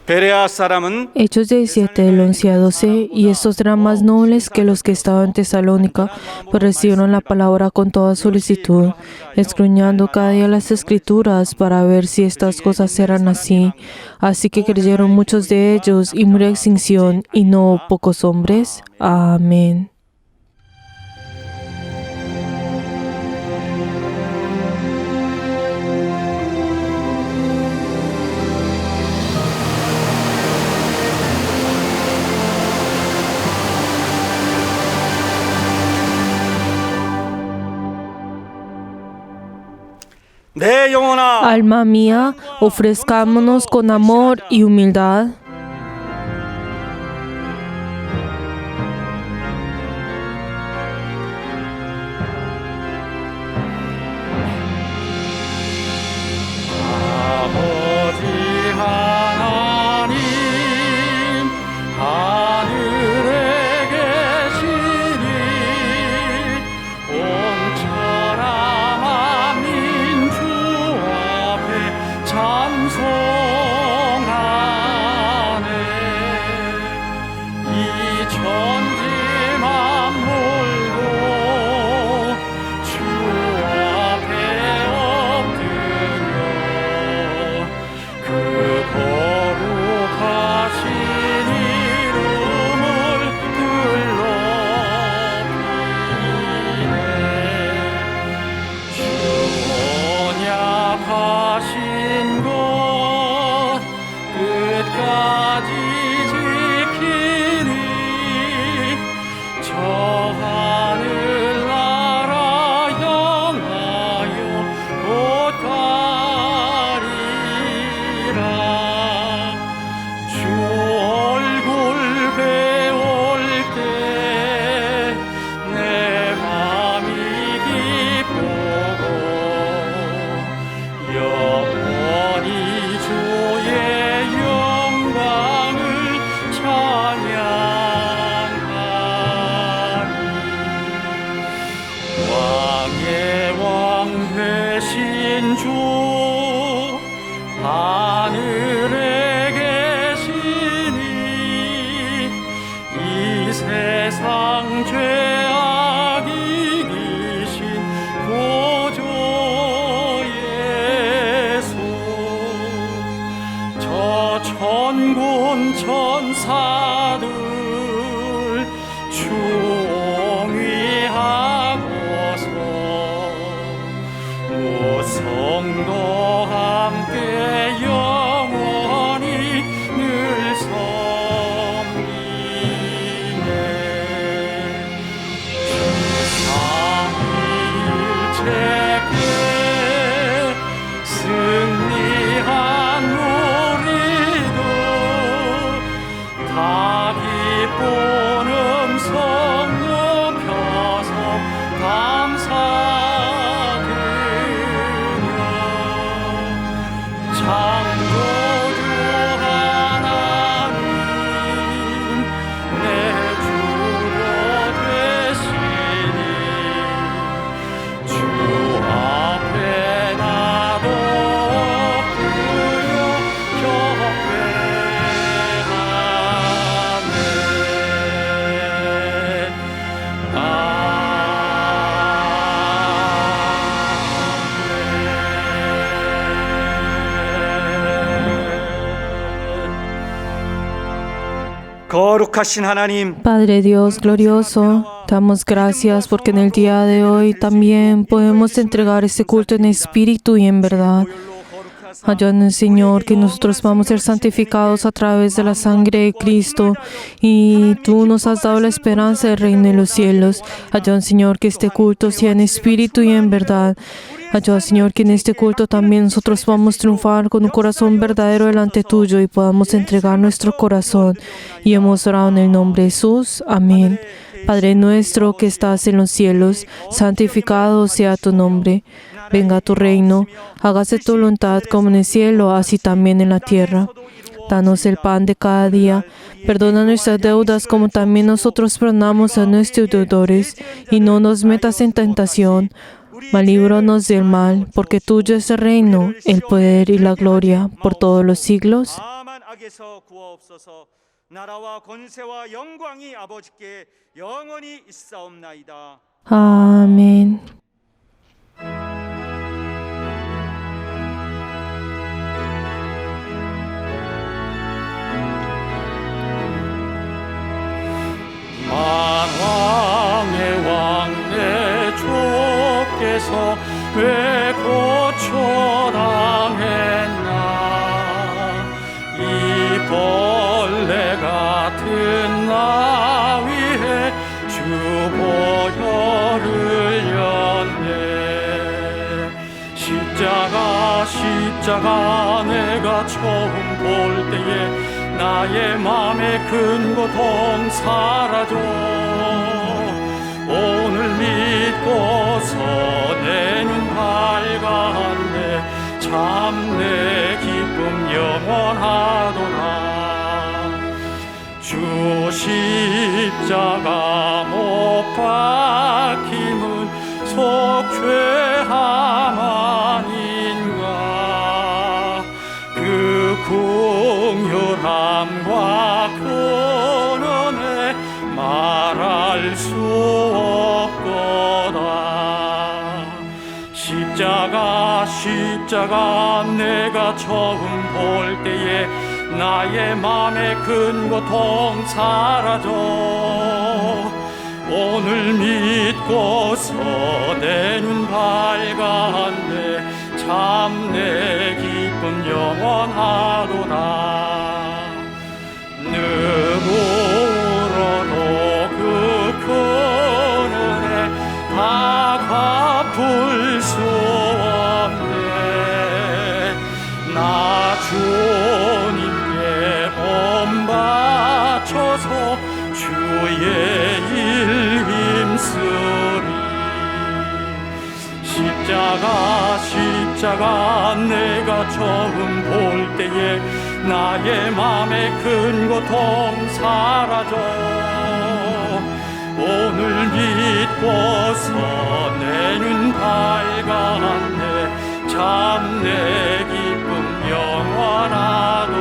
베레아 사람은 Hechos 17, del 11 a 12, y estos eran más nobles que los que estaban en Tesalónica, pues recibieron la palabra con toda solicitud, escudriñando cada día las Escrituras para ver si estas cosas eran así. Así que creyeron muchos de ellos y murió extinción, y no pocos hombres. Amén. 내 영혼아 Alma mía, ofrezcámonos con amor y humildad. 아버지 하나님 하늘에 계시니 온 천하만 민주 앞에 찬송하네. 이 천지 만물도 주 앞에 엎드려 그 거룩하신 이름을 글높이네. 주 언약하신 것 끝까지 지키니 저 하늘나라 향하여 곧 가리라. 주 얼굴 배울 때 내 맘이 기쁘고 영원히 주의 영광을 찬양하리. 왕의 왕 되신 주 하늘에 계시니 이 세상 죄악 이기신 구주 예수 저 천군 천사들 충위하고서 무성도 함께 영원히 늘 섬기네. 삼위일체께 승리한 우리도 다 기쁜 음성 높여서 감사드려. 창조주 하나님 내 주로 되시니 주 앞에 나도 엎드려 경배하네. 거룩하신 하나님, Padre Dios glorioso, damos gracias porque en el día de hoy también podemos entregar este culto en espíritu y en verdad. Ayúdanos, Señor, que nosotros vamos a ser santificados a través de la sangre de Cristo y tú nos has dado la esperanza del reino de los cielos. Ayúdanos, Señor, que este culto sea en espíritu y en verdad. Ayuda, Señor, que en este culto también nosotros podamos triunfar con un corazón verdadero delante tuyo y podamos entregar nuestro corazón. Y hemos orado en el nombre de Jesús. Amén. Padre nuestro que estás en los cielos, santificado sea tu nombre. Venga tu reino, hágase tu voluntad como en el cielo, así también en la tierra. Danos el pan de cada día. Perdona nuestras deudas como también nosotros perdonamos a nuestros deudores. Y no nos metas en tentación, mas líbranos del mal, porque tuyo es el reino, el poder y la gloria por todos los siglos. 악에서 구하옵소서. 나라와 권세와 영광이 아버지께 영원히 있사옵나이다. 아멘. 만왕의 왕 내 주께서 왜 고초당했나. 이 벌레 같은 나 위해 주 보혈을 흘렸네. 십자가 내가 처음 볼 때에 나의 맘의 큰 고통 사라져. 오늘 믿고서 내 눈 밝았네. 참 내 기쁨 영원하도다. 주 십자가 못 박힘은 속죄함 아닌가. 그 긍휼함과 근원에 말할 수 없도다. 십자가 내가 처음 볼 때에 나의 맘의 큰 고통 사라져. 오늘 믿고서 내 눈 밝았네. 참 내 기쁨 영원하도다. 누구로도 그 큰은혜 다 갚을 수 없네. 나 주님께 몸 바쳐서 주의 일 힘쓰리. 십자가 내가 처음 볼 때에 나의 맘의 큰 고통 사라져. 오늘 믿고서 내 눈 밝았네. 참 내 기쁨 영원하도다.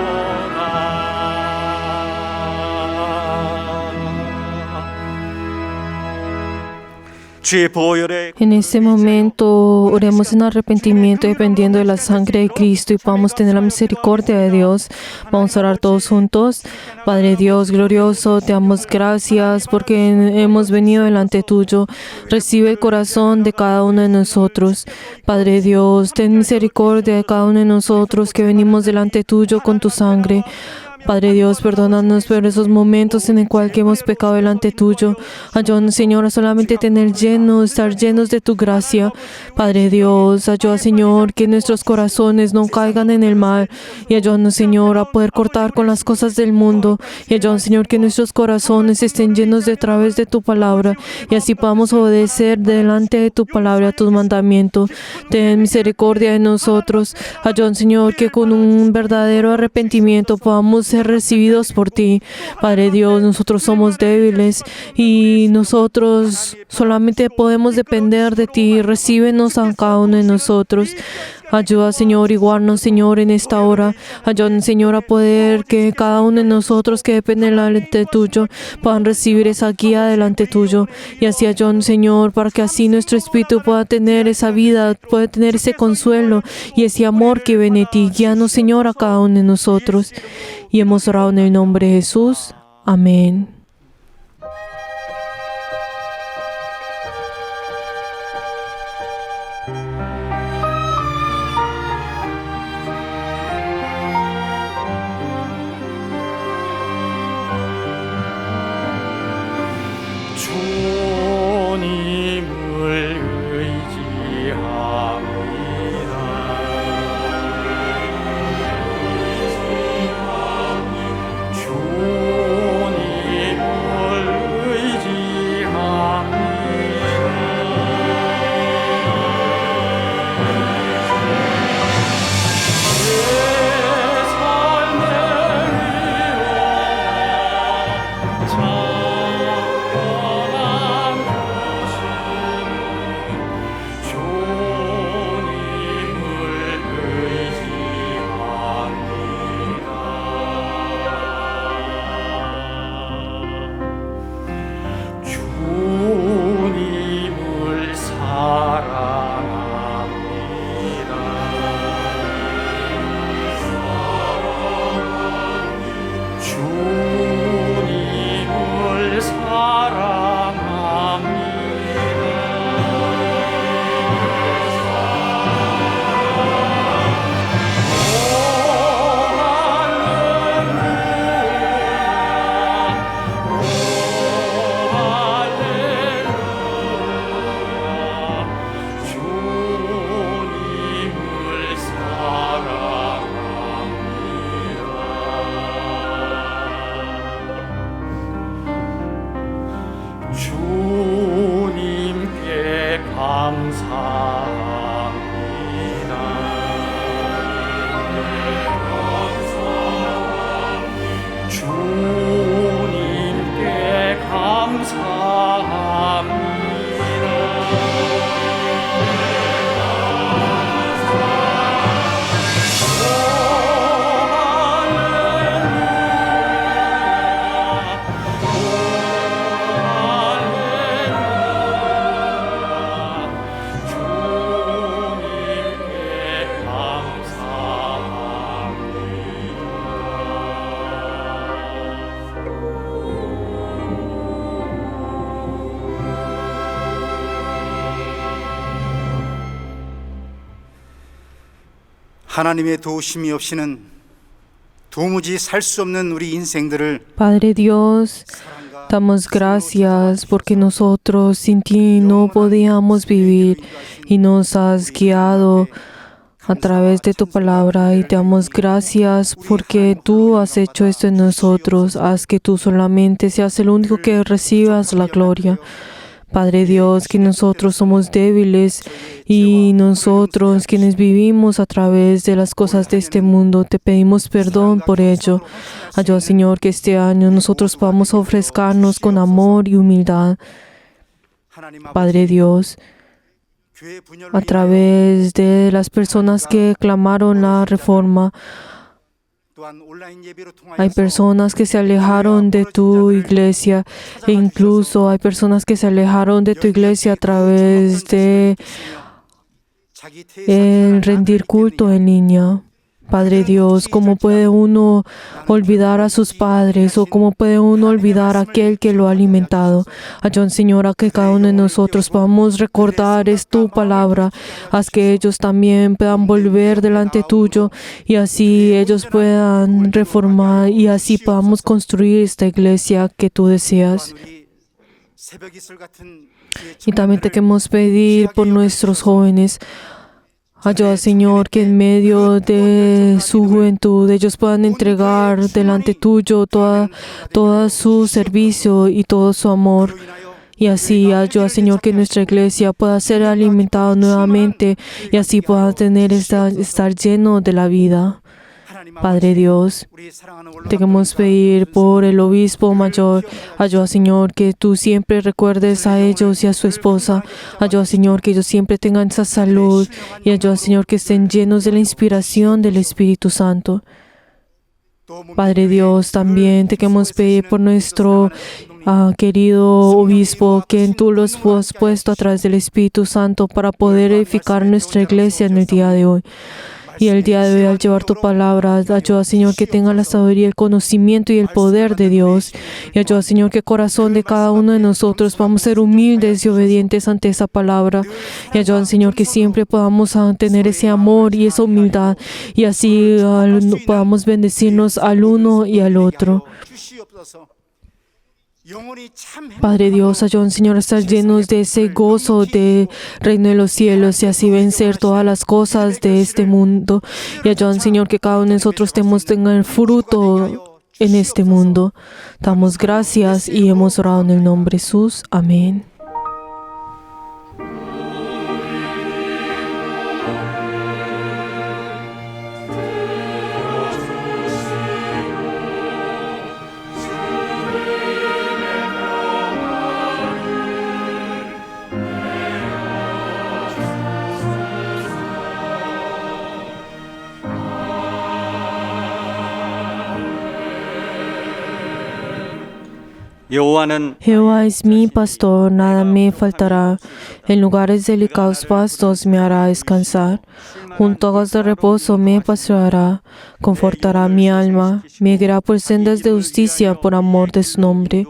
주의 보혈에 En este momento oremos en arrepentimiento dependiendo de la sangre de Cristo y podamos tener la misericordia de Dios. Vamos a orar todos juntos. Padre Dios glorioso, te damos gracias porque hemos venido delante tuyo. Recibe el corazón de cada uno de nosotros. Padre Dios, ten misericordia de cada uno de nosotros que venimos delante tuyo con tu sangre. Padre Dios, perdónanos por esos momentos en el cual que hemos pecado delante tuyo. Ayúdanos, Señor, a solamente estar llenos de tu gracia. Padre Dios, ayuda, Señor, que nuestros corazones no caigan en el mal. Y ayúdanos, Señor, a poder cortar con las cosas del mundo. Y ayúdanos, Señor, que nuestros corazones estén llenos de través de tu palabra. Y así podamos obedecer delante de tu palabra, a tus mandamientos. Ten misericordia de nosotros. Ayúdanos, Señor, que con un verdadero arrepentimiento podamos ser recibidos por ti. Padre Dios, nosotros somos débiles y nosotros solamente podemos depender de ti. Recíbenos a cada uno de nosotros. Ayuda, Señor, y guárdanos, Señor, en esta hora. Ayúdanos, Señor, a poder que cada uno de nosotros que depende delante tuyo puedan recibir esa guía delante tuyo. Y así, ayúdanos, Señor, para que así nuestro espíritu pueda tener esa vida, pueda tener ese consuelo y ese amor que viene de ti. Guíanos, Señor, a cada uno de nosotros. Y hemos orado en el nombre de Jesús. Amén. 주님을 의지합니다. 주님을 하나님의 도우심이 없이는 도무지 살 수 없는 우리 인생들을 Padre Dios, 사랑과 damos gracias porque nosotros sin ti no podíamos vivir y nos has guiado a través de tu palabra y te damos gracias porque tú has hecho esto en nosotros. Haz que tú solamente seas el único que recibas la gloria. Padre Dios, que nosotros somos débiles y nosotros quienes vivimos a través de las cosas de este mundo, te pedimos perdón por ello. Ayuda, Señor, que este año nosotros podamos ofrecernos con amor y humildad. Padre Dios, 교회 분열을 a través de las personas que clamaron la reforma, 또한 온라인 예배로 hay 통하여서 personas que se alejaron de tu iglesia e incluso hay personas que se alejaron de tu iglesia a través de 자기 el rendir culto en línea. Padre Dios, ¿cómo puede uno olvidar a sus padres o cómo puede uno olvidar a aquel que lo ha alimentado? Ayúdanos, Señor, a que cada uno de nosotros podamos recordar es tu palabra. Haz que ellos también puedan volver delante tuyo y así ellos puedan reformar y así podamos construir esta iglesia que tú deseas. 우리 새벽 이슬 같은 Y también te queremos pedir por nuestros jóvenes. Ayuda, Señor, que en medio de su juventud ellos puedan entregar delante tuyo toda su servicio y todo su amor. Y así ayuda, Señor, que nuestra iglesia pueda ser alimentada nuevamente y así pueda estar lleno de la vida. Padre Dios, te queremos pedir por el obispo mayor. Ayuda, Señor, que tú siempre recuerdes a ellos y a su esposa. Ayuda, Señor, que ellos siempre tengan esa salud. Y ayuda, Señor, que estén llenos de la inspiración del Espíritu Santo. Padre Dios, también te queremos pedir por nuestro querido obispo, que tú los has puesto a través del Espíritu Santo para poder edificar nuestra iglesia en el día de hoy. Y el día de hoy, al llevar tu palabra, ayuda, Señor, que tenga la sabiduría, el conocimiento y el poder de Dios. Y ayuda, Señor, que el corazón de cada uno de nosotros vamos a ser humildes y obedientes ante esa palabra. Y ayuda, Señor, que siempre podamos tener ese amor y esa humildad. Y así podamos bendecirnos al uno y al otro. Padre Dios, ayúdanos, Señor, a estar llenos de ese gozo del reino de los cielos y así vencer todas las cosas de este mundo. Y ayúdanos, Señor, que cada uno de nosotros tenga el fruto en este mundo. Damos gracias y hemos orado en el nombre de Jesús. Amén. 여호와는 Jehová es mi pastor, nada me faltará. En lugares delicados pastos me hará descansar. Junto a aguas de reposo me pastoreará. Confortará mi alma. Me guiará por sendas de justicia por amor de su nombre.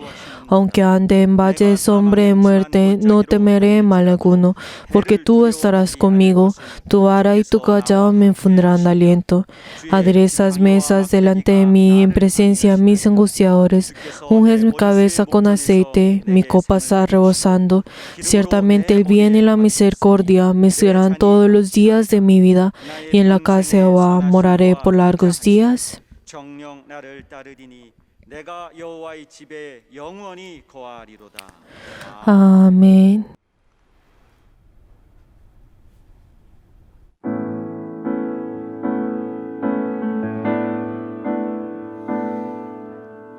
Aunque ande en valle de sombra de muerte, no temeré mal alguno, porque tú estarás conmigo. Tu vara y tu callado me infundirán aliento. Aderezas mesas delante de mí en presencia de mis angustiadores. Unges mi cabeza con aceite, mi copa está rebosando. Ciertamente el bien y la misericordia me seguirán todos los días de mi vida, y en la casa de Jehová moraré por largos días. 정령 나를 따르리니 내가 여호와의 집에 영원히 거하리로다. Amén.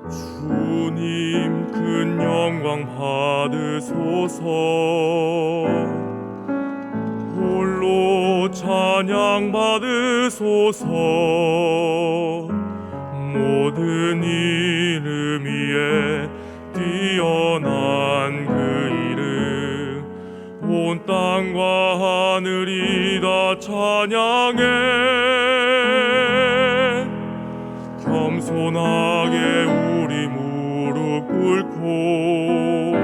주님 큰 영광 받으소서. 홀로 찬양 받으소서. 모든 이름 위에 뛰어난 그 이름 온 땅과 하늘이 다 찬양해. 겸손하게 우리 무릎 꿇고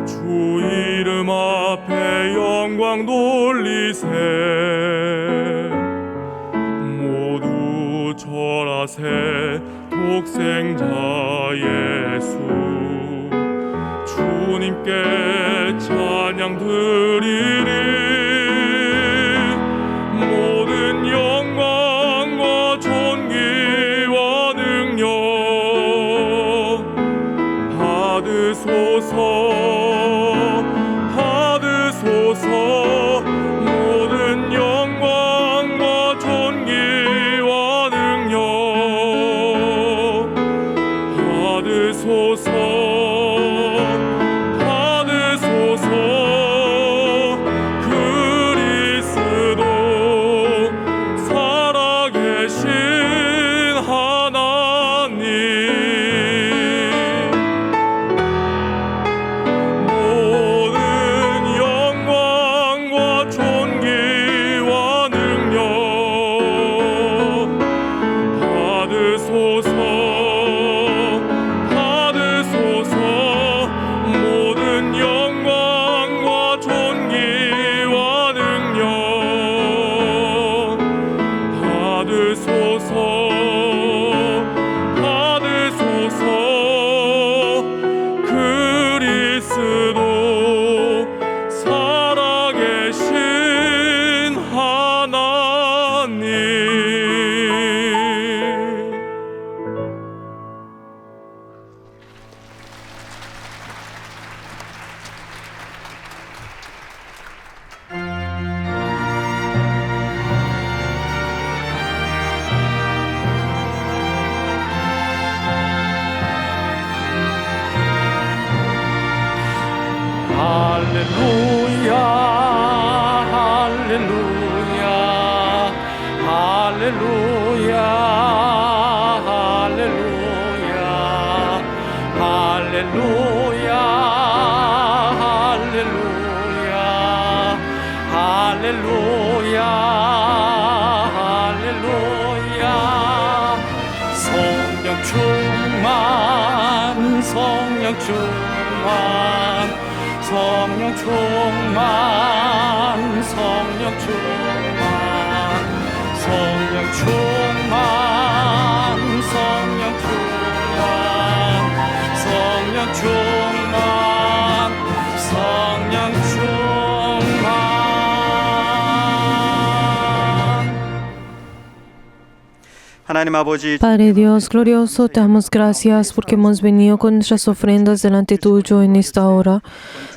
주 이름 앞에 영광 돌리세. 자세 독생자 예수 주님께 찬양 드리리 모든 영광과 존귀와 능력 받으소서 받으소서 모든 영광과 존귀와 능력 받으소서 받으소서 그리스도 살아계신 하나님 모든 영광과 존귀와 능력 받으소서 받으소서 모든 영광과 존귀와 능력 받으소서 받으소서 그리스도 살아계신 하나님 할렐루야 할렐루야 할렐루야 할렐루야 할렐루야 할렐루야 할렐루야 할렐루야 성령 충만 성령 충만 성령 충만 성령 충만 성령 충만 성령 충만 성령 충만 성령 충만 하나님 아버지 Padre Dios glorioso, te damos gracias porque hemos venido con nuestras ofrendas delante tuyo en esta hora.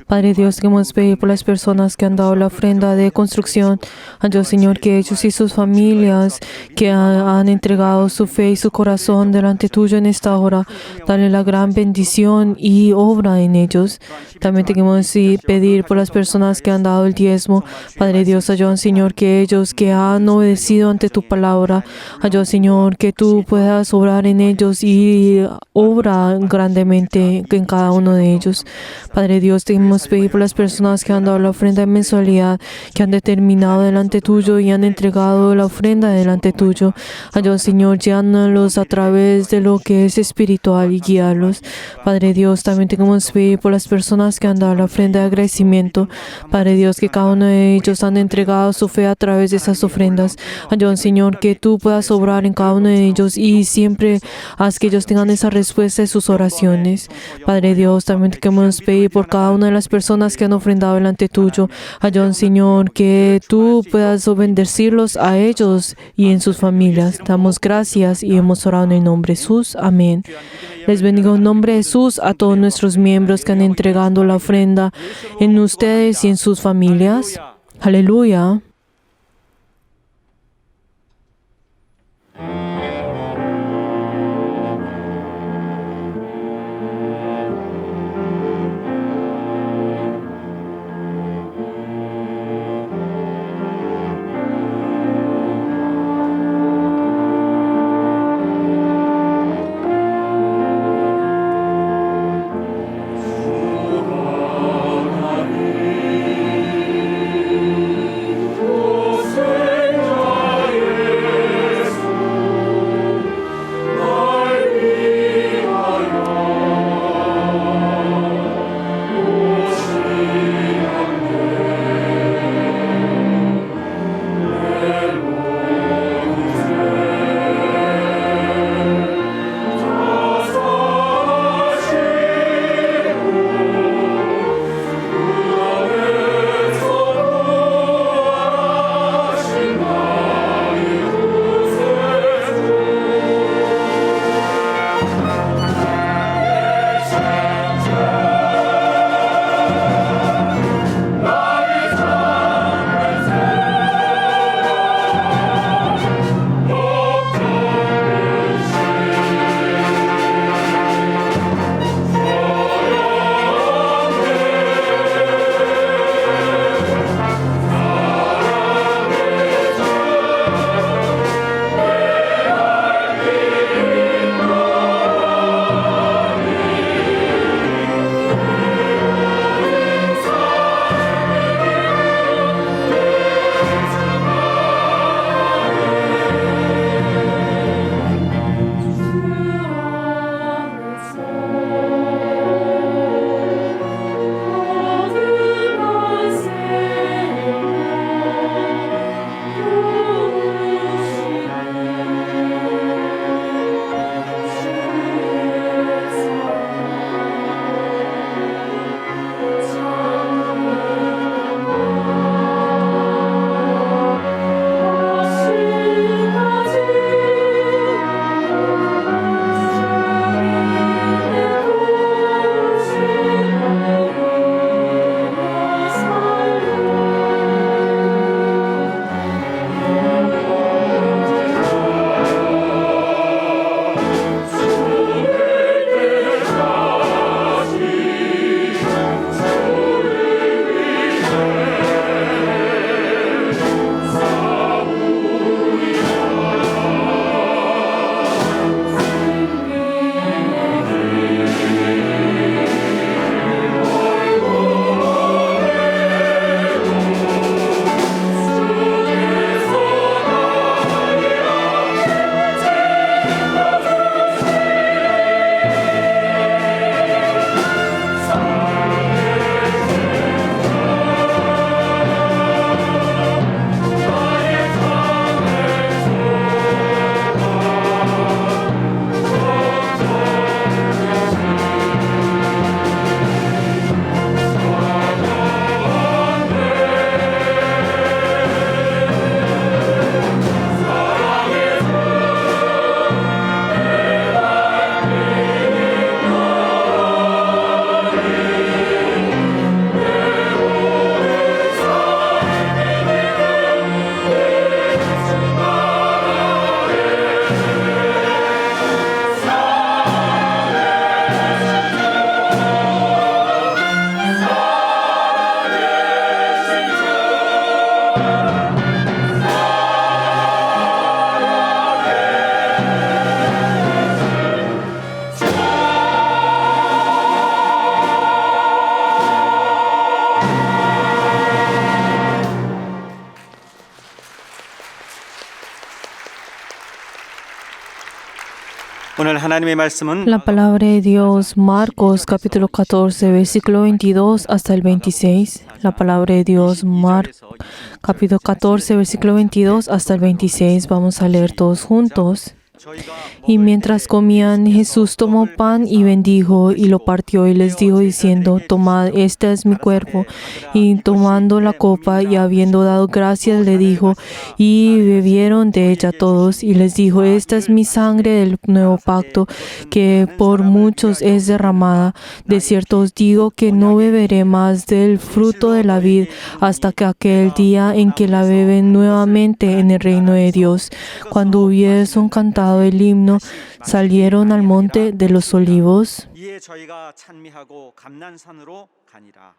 Padre Dios, queremos pedir por las personas que han dado la ofrenda de construcción. A Dios, Señor, que ellos y sus familias que han entregado su fe y su corazón delante tuyo en esta hora, dale la gran bendición y obra en ellos. También te queremos pedir por las personas que han dado el diezmo. Padre Dios, ayuda, Señor, que ellos que han obedecido ante tu palabra, ayuda, Señor, que tú puedas obrar en ellos y obra grandemente en cada uno de ellos. Padre Dios, te queremos pedir por las personas que han dado la ofrenda de mensualidad, que han determinado delante tuyo y han entregado la ofrenda delante tuyo. Ayuda, Señor, llénalos a través de lo que es espiritual y guíalos. Padre Dios, también te queremos pedir por las personas que han dado la ofrenda de agradecimiento. Padre Dios, que cada uno de ellos han entregado su fe a través de esas ofrendas. Ayuda, Señor, que tú puedas obrar en cada uno de ellos y siempre haz que ellos tengan esa respuesta de sus oraciones. Padre Dios, también te queremos pedir por cada una de las personas que han ofrendado delante tuyo. Ayuda, Señor, que tú puedas bendecirlos a ellos y en sus familias. Damos gracias y hemos orado en el nombre de Jesús. Amén. Les bendigo en nombre de Jesús a todos nuestros miembros que han entregado la ofrenda en ustedes y en sus familias. Aleluya. 오늘 하나님의 말씀은 La palabra de Dios, Marcos capítulo 14, versículo 22 hasta el 26. La palabra de Dios, capítulo 14, versículo 22 hasta el 26. Vamos a leer todos juntos. Y mientras comían, Jesús tomó pan y bendijo y lo partió y les dijo diciendo: tomad, este es mi cuerpo. Y tomando la copa y habiendo dado gracias, le dijo, y bebieron de ella todos. Y les dijo: esta es mi sangre del nuevo pacto, que por muchos es derramada. De cierto os digo que no beberé más del fruto de la vid hasta que aquel día en que la beben nuevamente en el reino de Dios. Cuando hubiesen cantado el himno, salieron al monte de los olivos. 이에 저희가 찬미하고 감난산으로 가니라.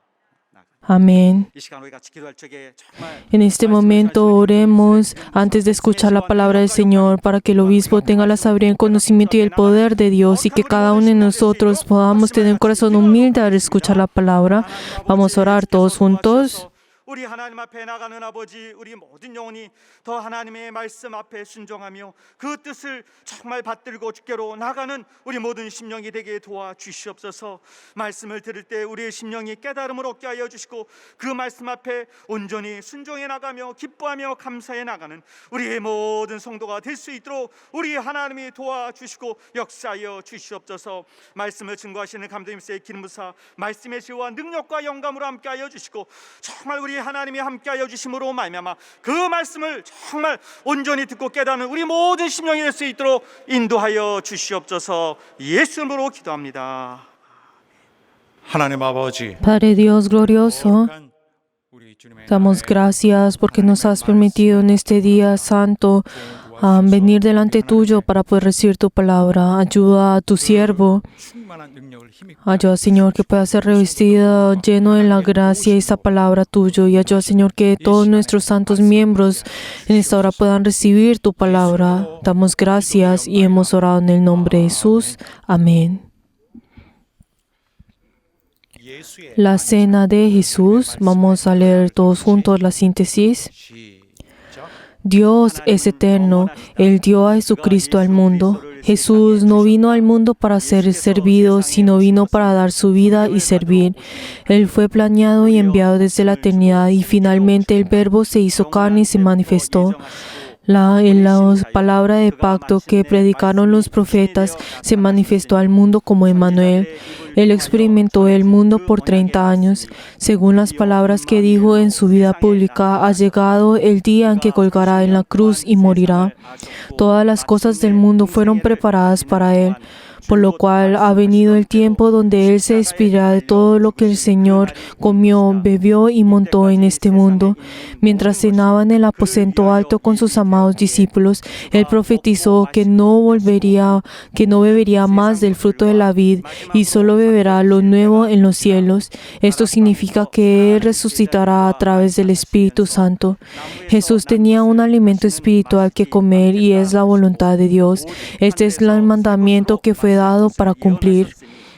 Amén. 이 시간 우리가 기도할 적에 정말 En este momento oremos antes de escuchar la palabra del Señor para que el obispo tenga la sabiduría, el conocimiento y el poder de Dios y que cada uno de nosotros podamos tener un corazón humilde al escuchar la palabra. Vamos a orar todos juntos. 우리 하나님 앞에 나가는 아버지, 우리 모든 영혼이 더 하나님의 말씀 앞에 순종하며 그 뜻을 정말 받들고 주께로 나가는 우리 모든 심령이 되게 도와주시옵소서. 말씀을 들을 때 우리의 심령이 깨달음을 얻게 하여 주시고 그 말씀 앞에 온전히 순종해 나가며 기뻐하며 감사해 나가는 우리의 모든 성도가 될 수 있도록 우리 하나님이 도와주시고 역사하여 주시옵소서. 말씀을 증거하시는 감독님의 기름부사 말씀의 지혜와 능력과 영감으로 함께 하여 주시고 정말 우리 하나님이 함께하여 주심으로 말미암아 그 말씀을 정말 온전히 듣고 깨닫는 우리 모든 심령이 될 수 있도록 인도하여 주시옵소서. 예수 이름으로 기도합니다. 하나님 아버지, Padre Dios glorioso, 우리 주님의 damos gracias porque nos has permitido en este día santo venir delante tuyo para poder recibir tu palabra. Ayuda a tu siervo. 충만한 능력을 힘입고 Ayuda, Señor, que pueda ser revestido lleno de la gracia y esa palabra tuya. Y ayuda, Señor, que todos nuestros santos miembros en esta hora puedan recibir tu palabra. Damos gracias y hemos orado en el nombre de Jesús. Amén. 예수의 La cena de Jesús. Vamos a leer todos juntos la síntesis. 시작. Dios es eterno. Él dio a Jesucristo al mundo. Jesús no vino al mundo para ser servido, sino vino para dar su vida y servir. Él fue planeado y enviado desde la eternidad y finalmente el Verbo se hizo carne y se manifestó. La palabra de pacto que predicaron los profetas se manifestó al mundo como Emmanuel. Él experimentó el mundo por 30 años. Según las palabras que dijo en su vida pública, ha llegado el día en que colgará en la cruz y morirá. Todas las cosas del mundo fueron preparadas para Él, por lo cual ha venido el tiempo donde Él se despedirá de todo lo que el Señor comió, bebió y montó en este mundo. Mientras cenaba en el aposento alto con sus amados discípulos, Él profetizó que no bebería más del fruto de la vid y solo beberá lo nuevo en los cielos. Esto significa que Él resucitará a través del Espíritu Santo. Jesús tenía un alimento espiritual que comer y es la voluntad de Dios. Este es el mandamiento que fue dado para cumplir.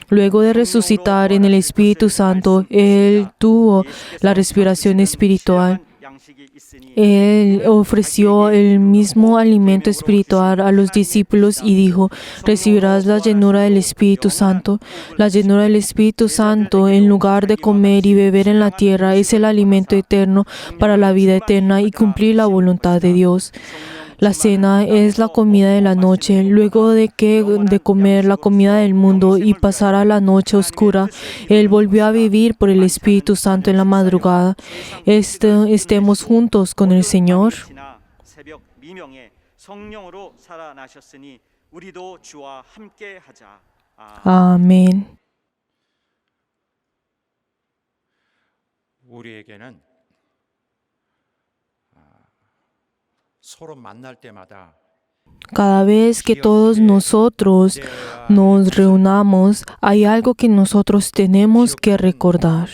Luego de resucitar en el Espíritu Santo, Él tuvo la respiración espiritual. Él ofreció el mismo alimento espiritual a los discípulos y dijo: recibirás la llenura del Espíritu Santo. La llenura del Espíritu Santo, en lugar de comer y beber en la tierra, es el alimento eterno para la vida eterna y cumplir la voluntad de Dios. La cena es la comida de la noche. Luego de comer la comida del mundo y pasar a la noche oscura, Él volvió a vivir por el Espíritu Santo en la madrugada. Estemos juntos con el Señor. 새벽 미명에 성령으로 살아나셨으니 우리도 주와 함께하자. Amén. 우리에게는 서로 만날 때마다 Cada vez que todos nosotros nos reunamos, hay algo que nosotros tenemos que recordar.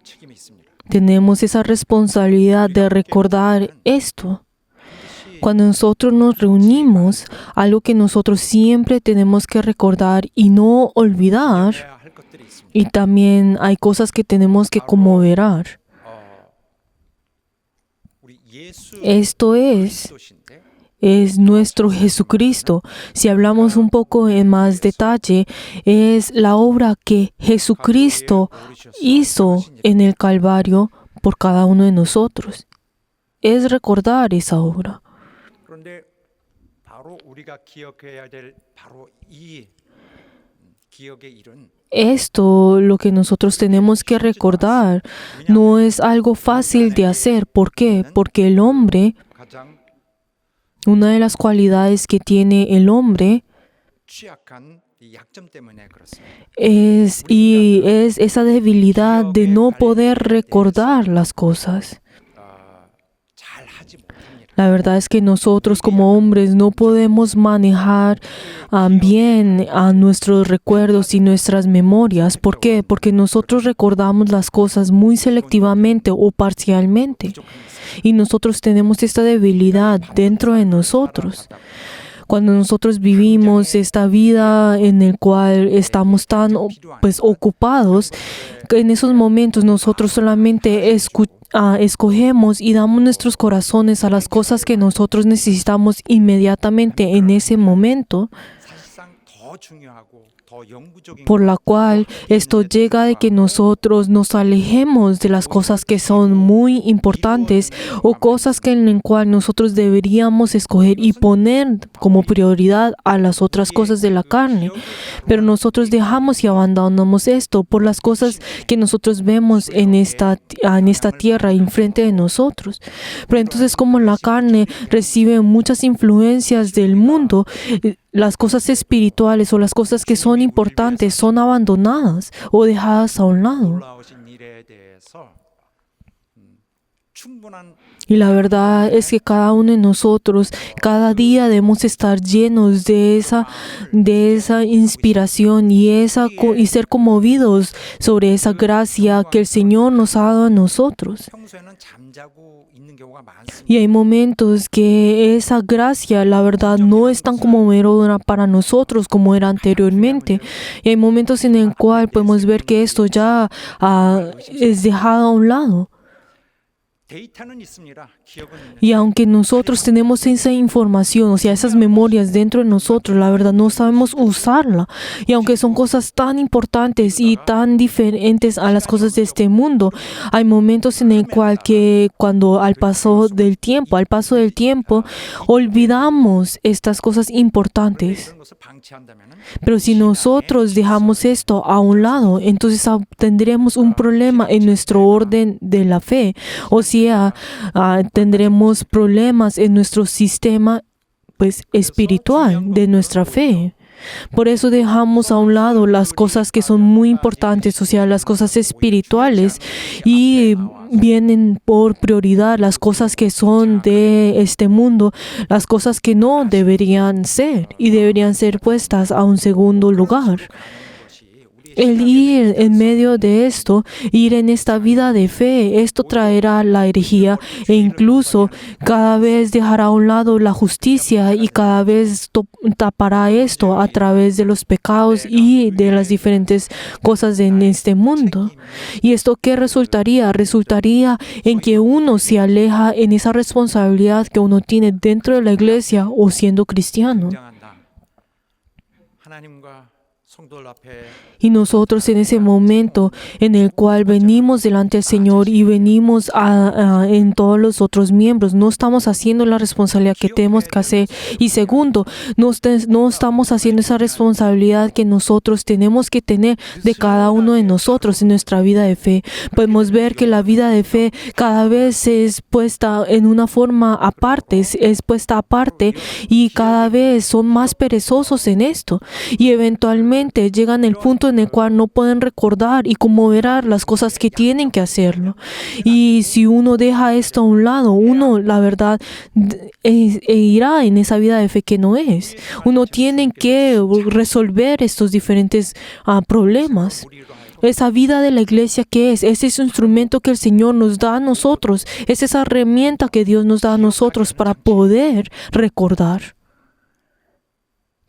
책임이 있습니다. Tenemos esa responsabilidad de recordar esto. Cuando nosotros nos reunimos, algo que nosotros siempre tenemos que recordar y no olvidar, 해야 할 것들이 있습니다. y también hay cosas que tenemos que conmemorar. 우리 예수 Esto es 그리스도신데 es nuestro Jesucristo. Si hablamos un poco en más detalle, es la obra que Jesucristo hizo en el Calvario por cada uno de nosotros. Es recordar esa obra. 그런데 바로 우리가 기억해야 될 바로 이 기억의 일은 Esto, lo que nosotros tenemos que recordar, no es algo fácil de hacer. ¿Por qué? Porque el hombre, 가장 una de las cualidades que tiene el hombre 취약한 이 약점 때문에 그렇습니다. es esa debilidad de no poder recordar las cosas. 잘 하지 못합니다. La verdad es que nosotros como hombres no podemos manejar bien a nuestros recuerdos y nuestras memorias. ¿Por qué? Porque nosotros recordamos las cosas muy selectivamente o parcialmente. Y nosotros tenemos esta debilidad dentro de nosotros. Cuando nosotros vivimos esta vida en el cual estamos tan ocupados, que en esos momentos nosotros solamente escogemos y damos nuestros corazones a las cosas que nosotros necesitamos inmediatamente en ese momento, 사실상 더 중요하고 더 영구적인 por la cual esto llega de que nosotros nos alejemos de las cosas que son muy importantes o cosas que en las cuales nosotros deberíamos escoger y poner como prioridad a las otras cosas de la carne. Pero nosotros dejamos y abandonamos esto por las cosas que nosotros vemos en esta tierra enfrente de nosotros. Pero entonces, como la carne recibe muchas influencias del mundo, las cosas espirituales o las cosas que son importantes son abandonadas o dejadas a un lado. 올라오신 일에 대해서 충분한 Y la verdad es que cada uno de nosotros, cada día debemos estar llenos de esa inspiración y ser conmovidos sobre esa gracia que el Señor nos ha dado a nosotros. 평소에는 잠자고 있는 경우가 많습니다. Y hay momentos que esa gracia, la verdad, no es tan conmovedora para nosotros como era anteriormente. Y hay momentos en el cual podemos ver que esto ya es dejado a un lado. 데이터는 있습니다. 기억은 있는데 Y aunque nosotros tenemos esa información, o sea, esas memorias dentro de nosotros, la verdad no sabemos usarla. Y aunque son cosas tan importantes y tan diferentes a las cosas de este mundo, hay momentos en el cual cuando al paso del tiempo, olvidamos estas cosas importantes. 그런 것을 방치한다면은 Pero si nosotros dejamos esto a un lado, entonces tendremos un problema en nuestro orden de la fe. O sea, tendremos problemas en nuestro sistema espiritual de nuestra fe. Por eso dejamos a un lado las cosas que son muy importantes, o sea, las cosas espirituales, y vienen por prioridad las cosas que son de este mundo, las cosas que no deberían ser y deberían ser puestas a un segundo lugar. El ir en medio de esto, ir en esta vida de fe, esto traerá la herejía e incluso cada vez dejará a un lado la justicia y cada vez tapará esto a través de los pecados y de las diferentes cosas en este mundo. ¿Y esto qué resultaría? Resultaría en que uno se aleja en esa responsabilidad que uno tiene dentro de la iglesia o siendo cristiano. 긴장한다. 하나님과 성도들 앞에 Y nosotros en ese momento en el cual venimos delante del Señor y venimos en todos los otros miembros, no estamos haciendo la responsabilidad que tenemos que hacer. Y segundo, no estamos haciendo esa responsabilidad que nosotros tenemos que tener de cada uno de nosotros en nuestra vida de fe. Podemos ver que la vida de fe cada vez es puesta en una forma aparte, es puesta aparte y cada vez son más perezosos en esto. Y eventualmente llegan al punto en el cual no pueden recordar y conmover las cosas que tienen que hacerlo. Y si uno deja esto a un lado, uno, la verdad, irá en esa vida de fe que no es. Uno tiene que resolver estos diferentes problemas. Esa vida de la iglesia que es ese instrumento que el Señor nos da a nosotros, es esa herramienta que Dios nos da a nosotros para poder recordar.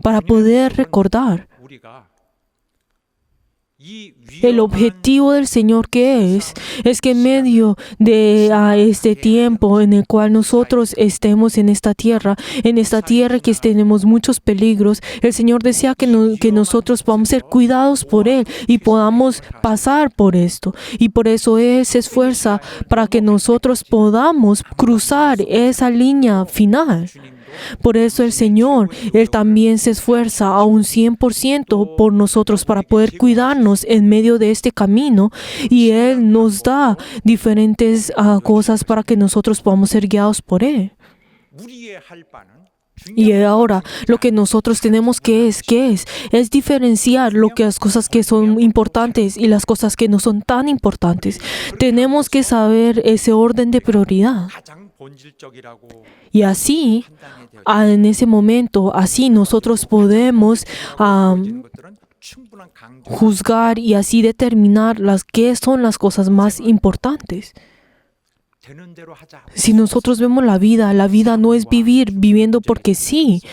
Para poder recordar. 우리가 El objetivo del Señor que es que en medio de este tiempo en el cual nosotros estemos en esta tierra que tenemos muchos peligros, el Señor desea que nosotros podamos ser cuidados por Él y podamos pasar por esto. Y por eso Él se esfuerza para que nosotros podamos cruzar esa línea final. Por eso el Señor, Él también se esfuerza a un 100% por nosotros para poder cuidarnos en medio de este camino, y Él nos da diferentes cosas para que nosotros podamos ser guiados por Él. Y ahora lo que nosotros tenemos que es diferenciar las cosas que son importantes y las cosas que no son tan importantes. Tenemos que saber ese orden de prioridad. Y así, en ese momento, así nosotros podemos juzgar y así determinar qué son las cosas más importantes. Si nosotros vemos la vida no es viviendo porque sí,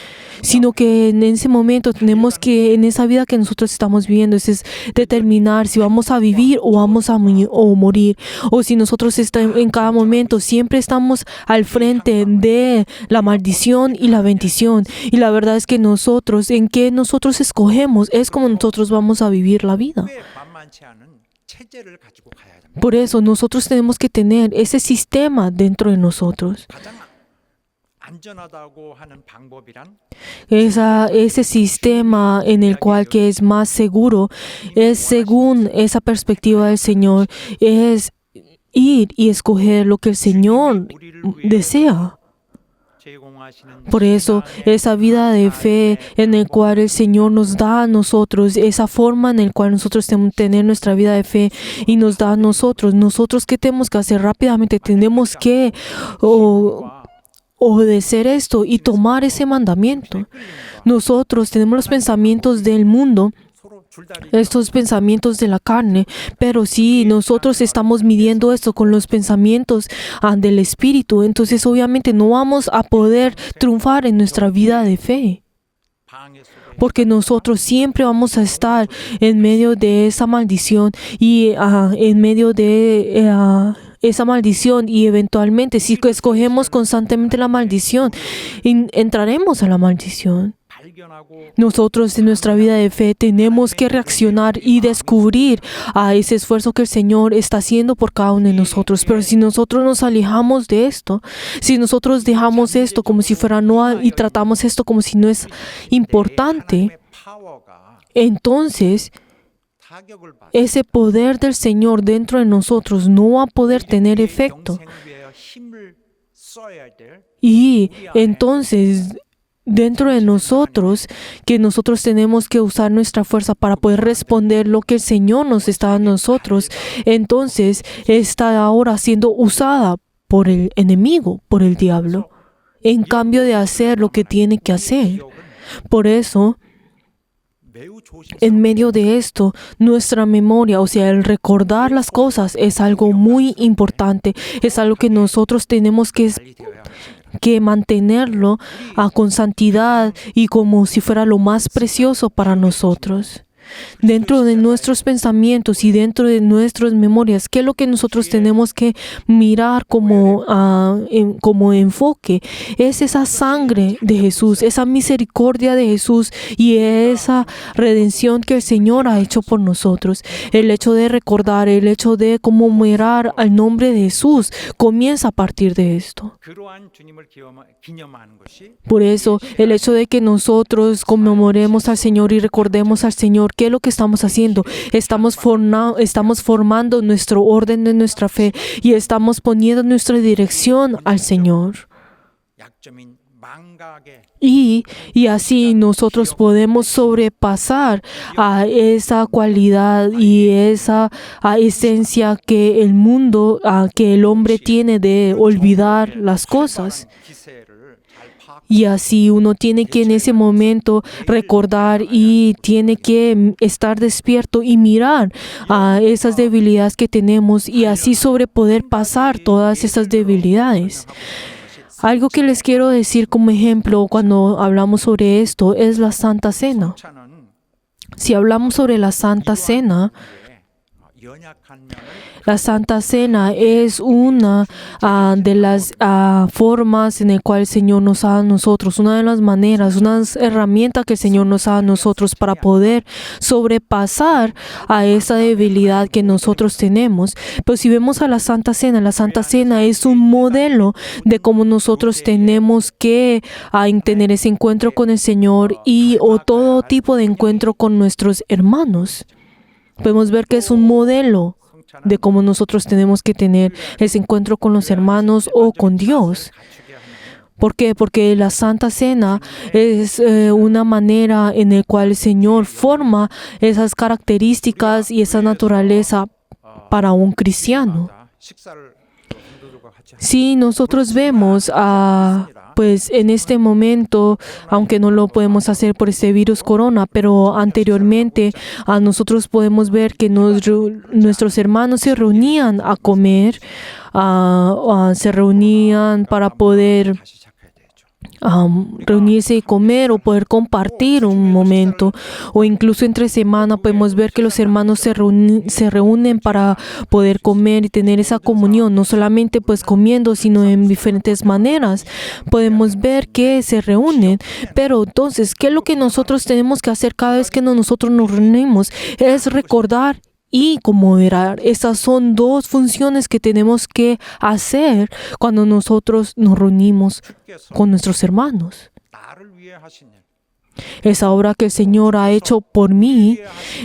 sino que en ese momento tenemos que, en esa vida que nosotros estamos viviendo, es determinar si vamos a vivir o vamos a morir, o si nosotros en cada momento siempre estamos al frente de la maldición y la bendición. Y la verdad es que en qué nosotros escogemos es como nosotros vamos a vivir la vida. Por eso nosotros tenemos que tener ese sistema dentro de nosotros. Ese sistema en el cual que es más seguro es, según esa perspectiva del Señor, es ir y escoger lo que el Señor desea. Por eso, esa vida de fe en el cual el Señor nos da a nosotros, esa forma en la cual nosotros tenemos que tener nuestra vida de fe y nos da a nosotros, ¿qué tenemos que hacer rápidamente? Tenemos que obedecer esto y tomar ese mandamiento. Nosotros tenemos los pensamientos del mundo, estos pensamientos de la carne, pero si nosotros estamos midiendo esto con los pensamientos del Espíritu, entonces obviamente no vamos a poder triunfar en nuestra vida de fe, porque nosotros siempre vamos a estar en medio de esa maldición y en medio de esa maldición, y eventualmente si escogemos constantemente la maldición, entraremos a la maldición. Nosotros en nuestra vida de fe tenemos que reaccionar y descubrir ese esfuerzo que el Señor está haciendo por cada uno de nosotros. Pero si nosotros nos alejamos de esto, si nosotros dejamos esto como si fuera no y tratamos esto como si no es importante, entonces ese poder del Señor dentro de nosotros no va a poder tener efecto. Y entonces dentro de nosotros, que nosotros tenemos que usar nuestra fuerza para poder responder lo que el Señor nos está dando a nosotros, entonces está ahora siendo usada por el enemigo, por el diablo, en cambio de hacer lo que tiene que hacer. Por eso, en medio de esto, nuestra memoria, o sea, el recordar las cosas es algo muy importante, es algo que nosotros tenemos que mantenerlo con santidad y como si fuera lo más precioso para nosotros. Dentro de nuestros pensamientos y dentro de nuestras memorias, ¿qué es lo que nosotros tenemos que mirar como enfoque? Es esa sangre de Jesús, esa misericordia de Jesús y esa redención que el Señor ha hecho por nosotros. El hecho de recordar, el hecho de conmemorar al nombre de Jesús comienza a partir de esto. Por eso, el hecho de que nosotros conmemoremos al Señor y recordemos al Señor, ¿qué es lo que estamos haciendo? Estamos formando nuestro orden de nuestra fe y estamos poniendo nuestra dirección al Señor. Y así nosotros podemos sobrepasar a esa cualidad y esa esencia que el mundo, que el hombre tiene de olvidar las cosas. Y así uno tiene que en ese momento recordar y tiene que estar despierto y mirar a esas debilidades que tenemos y así poder pasar todas esas debilidades. Algo que les quiero decir como ejemplo cuando hablamos sobre esto es la Santa Cena. Si hablamos sobre la Santa Cena, 연약한 면을 la Santa Cena es una de las formas en el cual el Señor nos da a nosotros, una de las maneras, una herramienta que el Señor nos da a nosotros para poder sobrepasar a esa debilidad que nosotros tenemos. Pero si vemos a la Santa Cena es un modelo de cómo nosotros tenemos que tener ese encuentro con el Señor o todo tipo de encuentro con nuestros hermanos. Podemos ver que es un modelo de cómo nosotros tenemos que tener ese encuentro con los hermanos o con Dios. ¿Por qué? Porque la Santa Cena es una manera en la cual el Señor forma esas características y esa naturaleza para un cristiano. 식사를 성도들과 같이 Si nosotros vemos pues en este momento, aunque no lo podemos hacer por este virus corona, pero anteriormente nosotros podemos ver que nuestros hermanos se reunían a comer, se reunían para poder 다시 시작해야 되죠. reunirse y comer o poder compartir un momento, o incluso entre semana podemos ver que los hermanos se reúnen para poder comer y tener esa comunión, no solamente pues comiendo, sino en diferentes maneras. Podemos ver que se reúnen, pero entonces, ¿qué es lo que nosotros tenemos que hacer cada vez que nosotros nos reunimos? Es recordar y conmemorar. Esas son dos funciones que tenemos que hacer cuando nosotros nos reunimos con nuestros hermanos. 나를 위해 하신 일, Esa obra que el Señor ha hecho por mí,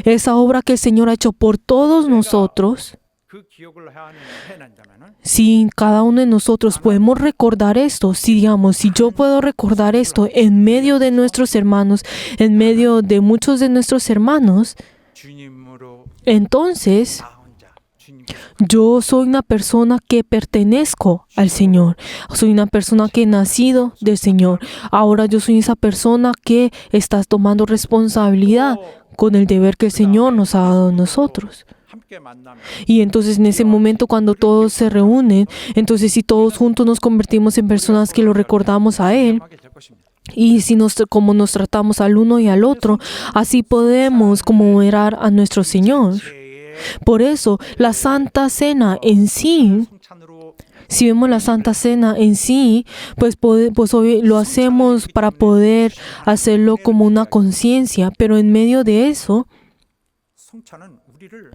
esa obra que el Señor ha hecho por todos nosotros, 그 기억을 해낸다면은 si cada uno de nosotros podemos recordar esto, si yo puedo recordar esto en medio de nuestros hermanos, en medio de muchos de nuestros hermanos, 주님으로 entonces 나 혼자 주님 yo soy una persona que pertenezco al Señor. Soy una persona que he nacido del Señor. Ahora yo soy esa persona que está tomando responsabilidad con el deber que el Señor nos ha dado a nosotros. 함께 만나면 Y entonces en ese momento cuando todos se reúnen, entonces si todos juntos nos convertimos en personas que lo recordamos a Él, 하게 될 것입니다. y si como nos tratamos al uno y al otro, así podemos conmemorar a nuestro Señor. Por eso, la Santa Cena en sí, 성찬으로 si vemos la Santa Cena en sí, pues hoy lo hacemos para poder hacerlo como una conciencia, pero en medio de eso, 성찬은 우리를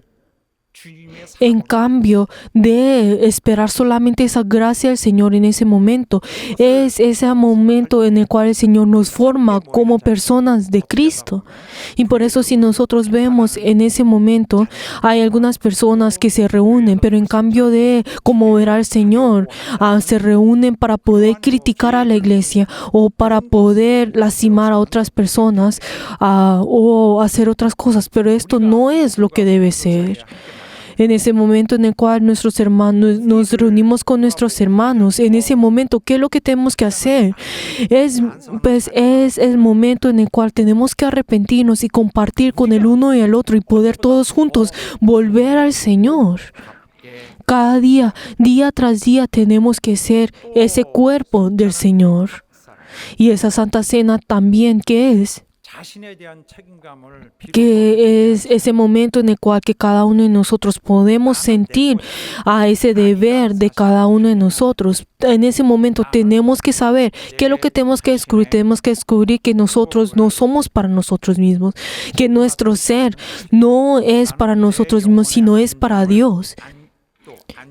주님의 en 사랑으로 cambio de esperar solamente esa gracia del Señor en ese momento, es ese momento en el cual el Señor nos forma como personas de Cristo. Y por eso si nosotros vemos en ese momento, hay algunas personas que se reúnen, pero en cambio de como ver al Señor, se reúnen para poder criticar a la iglesia o para poder lastimar a otras personas o hacer otras cosas, pero esto no es lo que debe ser. En ese momento en el cual nuestros hermanos nos reunimos con nuestros hermanos, en ese momento, ¿qué es lo que tenemos que hacer? Es el momento en el cual tenemos que arrepentirnos y compartir con el uno y el otro y poder todos juntos volver al Señor. Cada día, día tras día, tenemos que ser ese cuerpo del Señor. Y esa Santa Cena también, ¿qué es? 자신에 대한 책임감을 Que es ese momento en el cual que cada uno de nosotros podemos sentir ese deber de cada uno de nosotros. En ese momento tenemos que saber qué es lo que tenemos que descubrir. Tenemos que descubrir que nosotros no somos para nosotros mismos, que nuestro ser no es para nosotros mismos, sino es para Dios.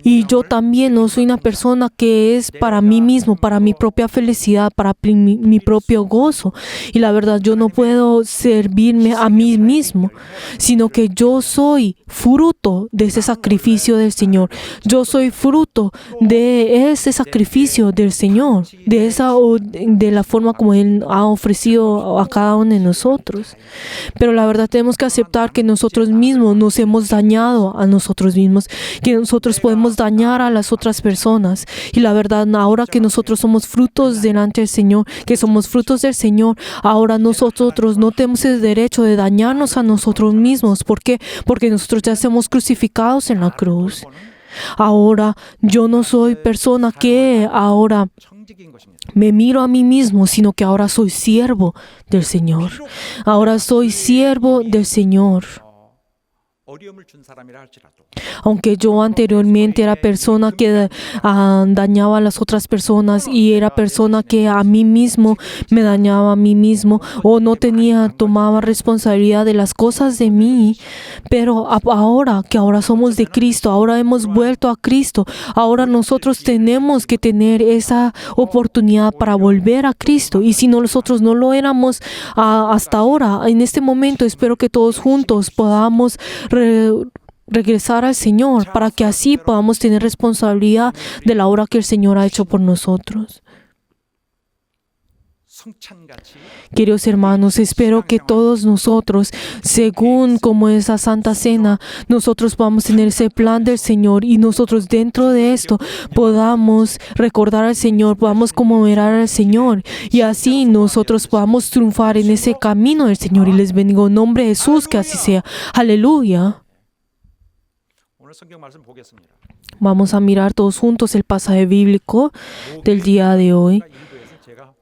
Y yo también no soy una persona que es para mí mismo, para mi propia felicidad, para mi propio gozo. Y la verdad, yo no puedo servirme a mí mismo, sino que yo soy fruto de ese sacrificio del Señor. Yo soy fruto de ese sacrificio del Señor, de la forma como Él ha ofrecido a cada uno de nosotros. Pero la verdad, tenemos que aceptar que nosotros mismos nos hemos dañado a nosotros mismos, que nosotros podemos dañar a las otras personas. Y la verdad, ahora que nosotros somos frutos delante del Señor, que somos frutos del Señor, ahora nosotros no tenemos el derecho de dañarnos a nosotros mismos. ¿Por qué? Porque nosotros ya somos crucificados en la cruz. Ahora yo no soy persona que ahora 상징인 것입니다. me miro a mí mismo, sino que ahora soy siervo del Señor. Ahora soy siervo del Señor. 어려움을 준 사람이라 할지라도 Aunque yo anteriormente era persona que dañaba a las otras personas y era persona que a mí mismo me dañaba a mí mismo o no tomaba responsabilidad de las cosas de mí, pero ahora que ahora somos de Cristo, ahora hemos vuelto a Cristo, ahora nosotros tenemos que tener esa oportunidad para volver a Cristo, y si nosotros no lo éramos hasta ahora, en este momento espero que todos juntos podamos regresar al Señor para que así podamos tener responsabilidad de la obra que el Señor ha hecho por nosotros. 성찬같이 Queridos hermanos, espero que todos nosotros, según como esa Santa Cena, nosotros podamos tener ese plan del Señor y nosotros dentro de esto podamos recordar al Señor, podamos conmemorar al Señor y así nosotros podamos triunfar en ese camino del Señor. Y les bendigo en nombre de Jesús, que así sea. Aleluya. 오늘 성경 말씀 보겠습니다. Vamos a mirar todos juntos el pasaje bíblico del día de hoy. 일부에서 제가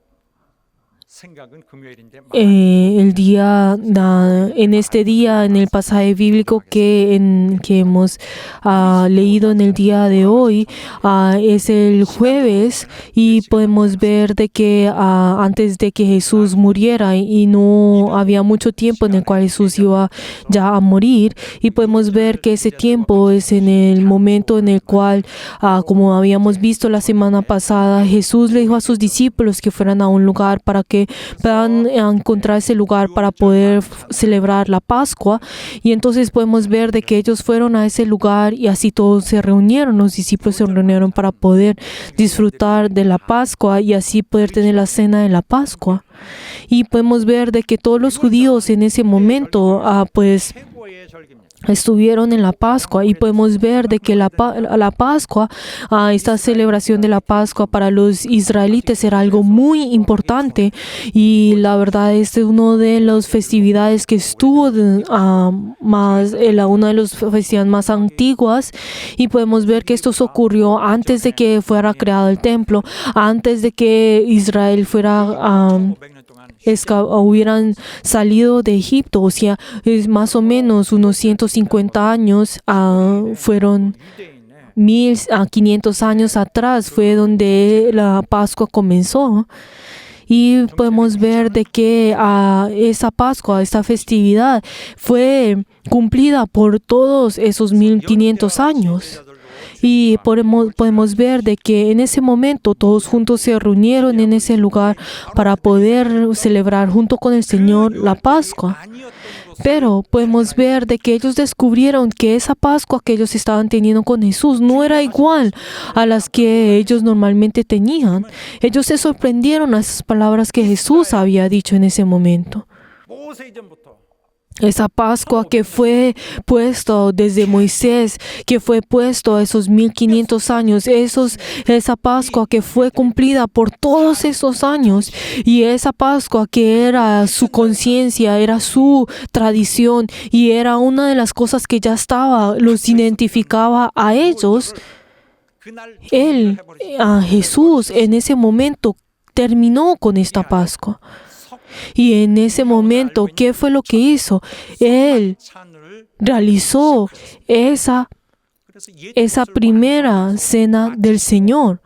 생각은 금요일인데 En este día, en el pasaje bíblico que hemos leído en el día de hoy, es el jueves y podemos ver de que antes de que Jesús muriera y no había mucho tiempo en el cual Jesús iba ya a morir, y podemos ver que ese tiempo es en el momento en el cual, como habíamos visto la semana pasada, Jesús le dijo a sus discípulos que fueran a un lugar para que puedan encontrar ese lugar para poder celebrar la Pascua, y entonces podemos ver de que ellos fueron a ese lugar y así todos se reunieron, los discípulos se reunieron para poder disfrutar de la Pascua y así poder tener la cena de la Pascua. Y podemos ver de que todos los judíos en ese momento pues 최고의 절기입니다. estuvieron en la Pascua, y podemos ver de que la Pascua, esta celebración de la Pascua para los israelitas era algo muy importante, y la verdad es una de las festividades que estuvo una de las festividades más antiguas, y podemos ver que esto ocurrió antes de que fuera creado el templo, antes de que Israel fuera 500년 동안 hubieran salido de Egipto, o sea, es más o menos unos 150 años, fueron 유대인의 500 años atrás fue donde la Pascua comenzó. Y podemos ver de que esa Pascua, esta festividad, fue cumplida por todos esos 1500 años. Y podemos ver de que en ese momento todos juntos se reunieron en ese lugar para poder celebrar junto con el Señor la Pascua. Pero podemos ver de que ellos descubrieron que esa Pascua que ellos estaban teniendo con Jesús no era igual a las que ellos normalmente tenían. Ellos se sorprendieron a esas palabras que Jesús había dicho en ese momento. 모세 이전부터 Esa Pascua que fue puesto desde Moisés, que fue puesto a esos 1500 años, esa Pascua que fue cumplida por todos esos años, y esa Pascua que era su conciencia, era su tradición, y era una de las cosas que ya los identificaba a ellos. 그날 Jesús en ese momento terminó con esta Pascua. Y en ese momento, ¿qué fue lo que hizo? Él 찬을 realizó esa primera cena del Señor.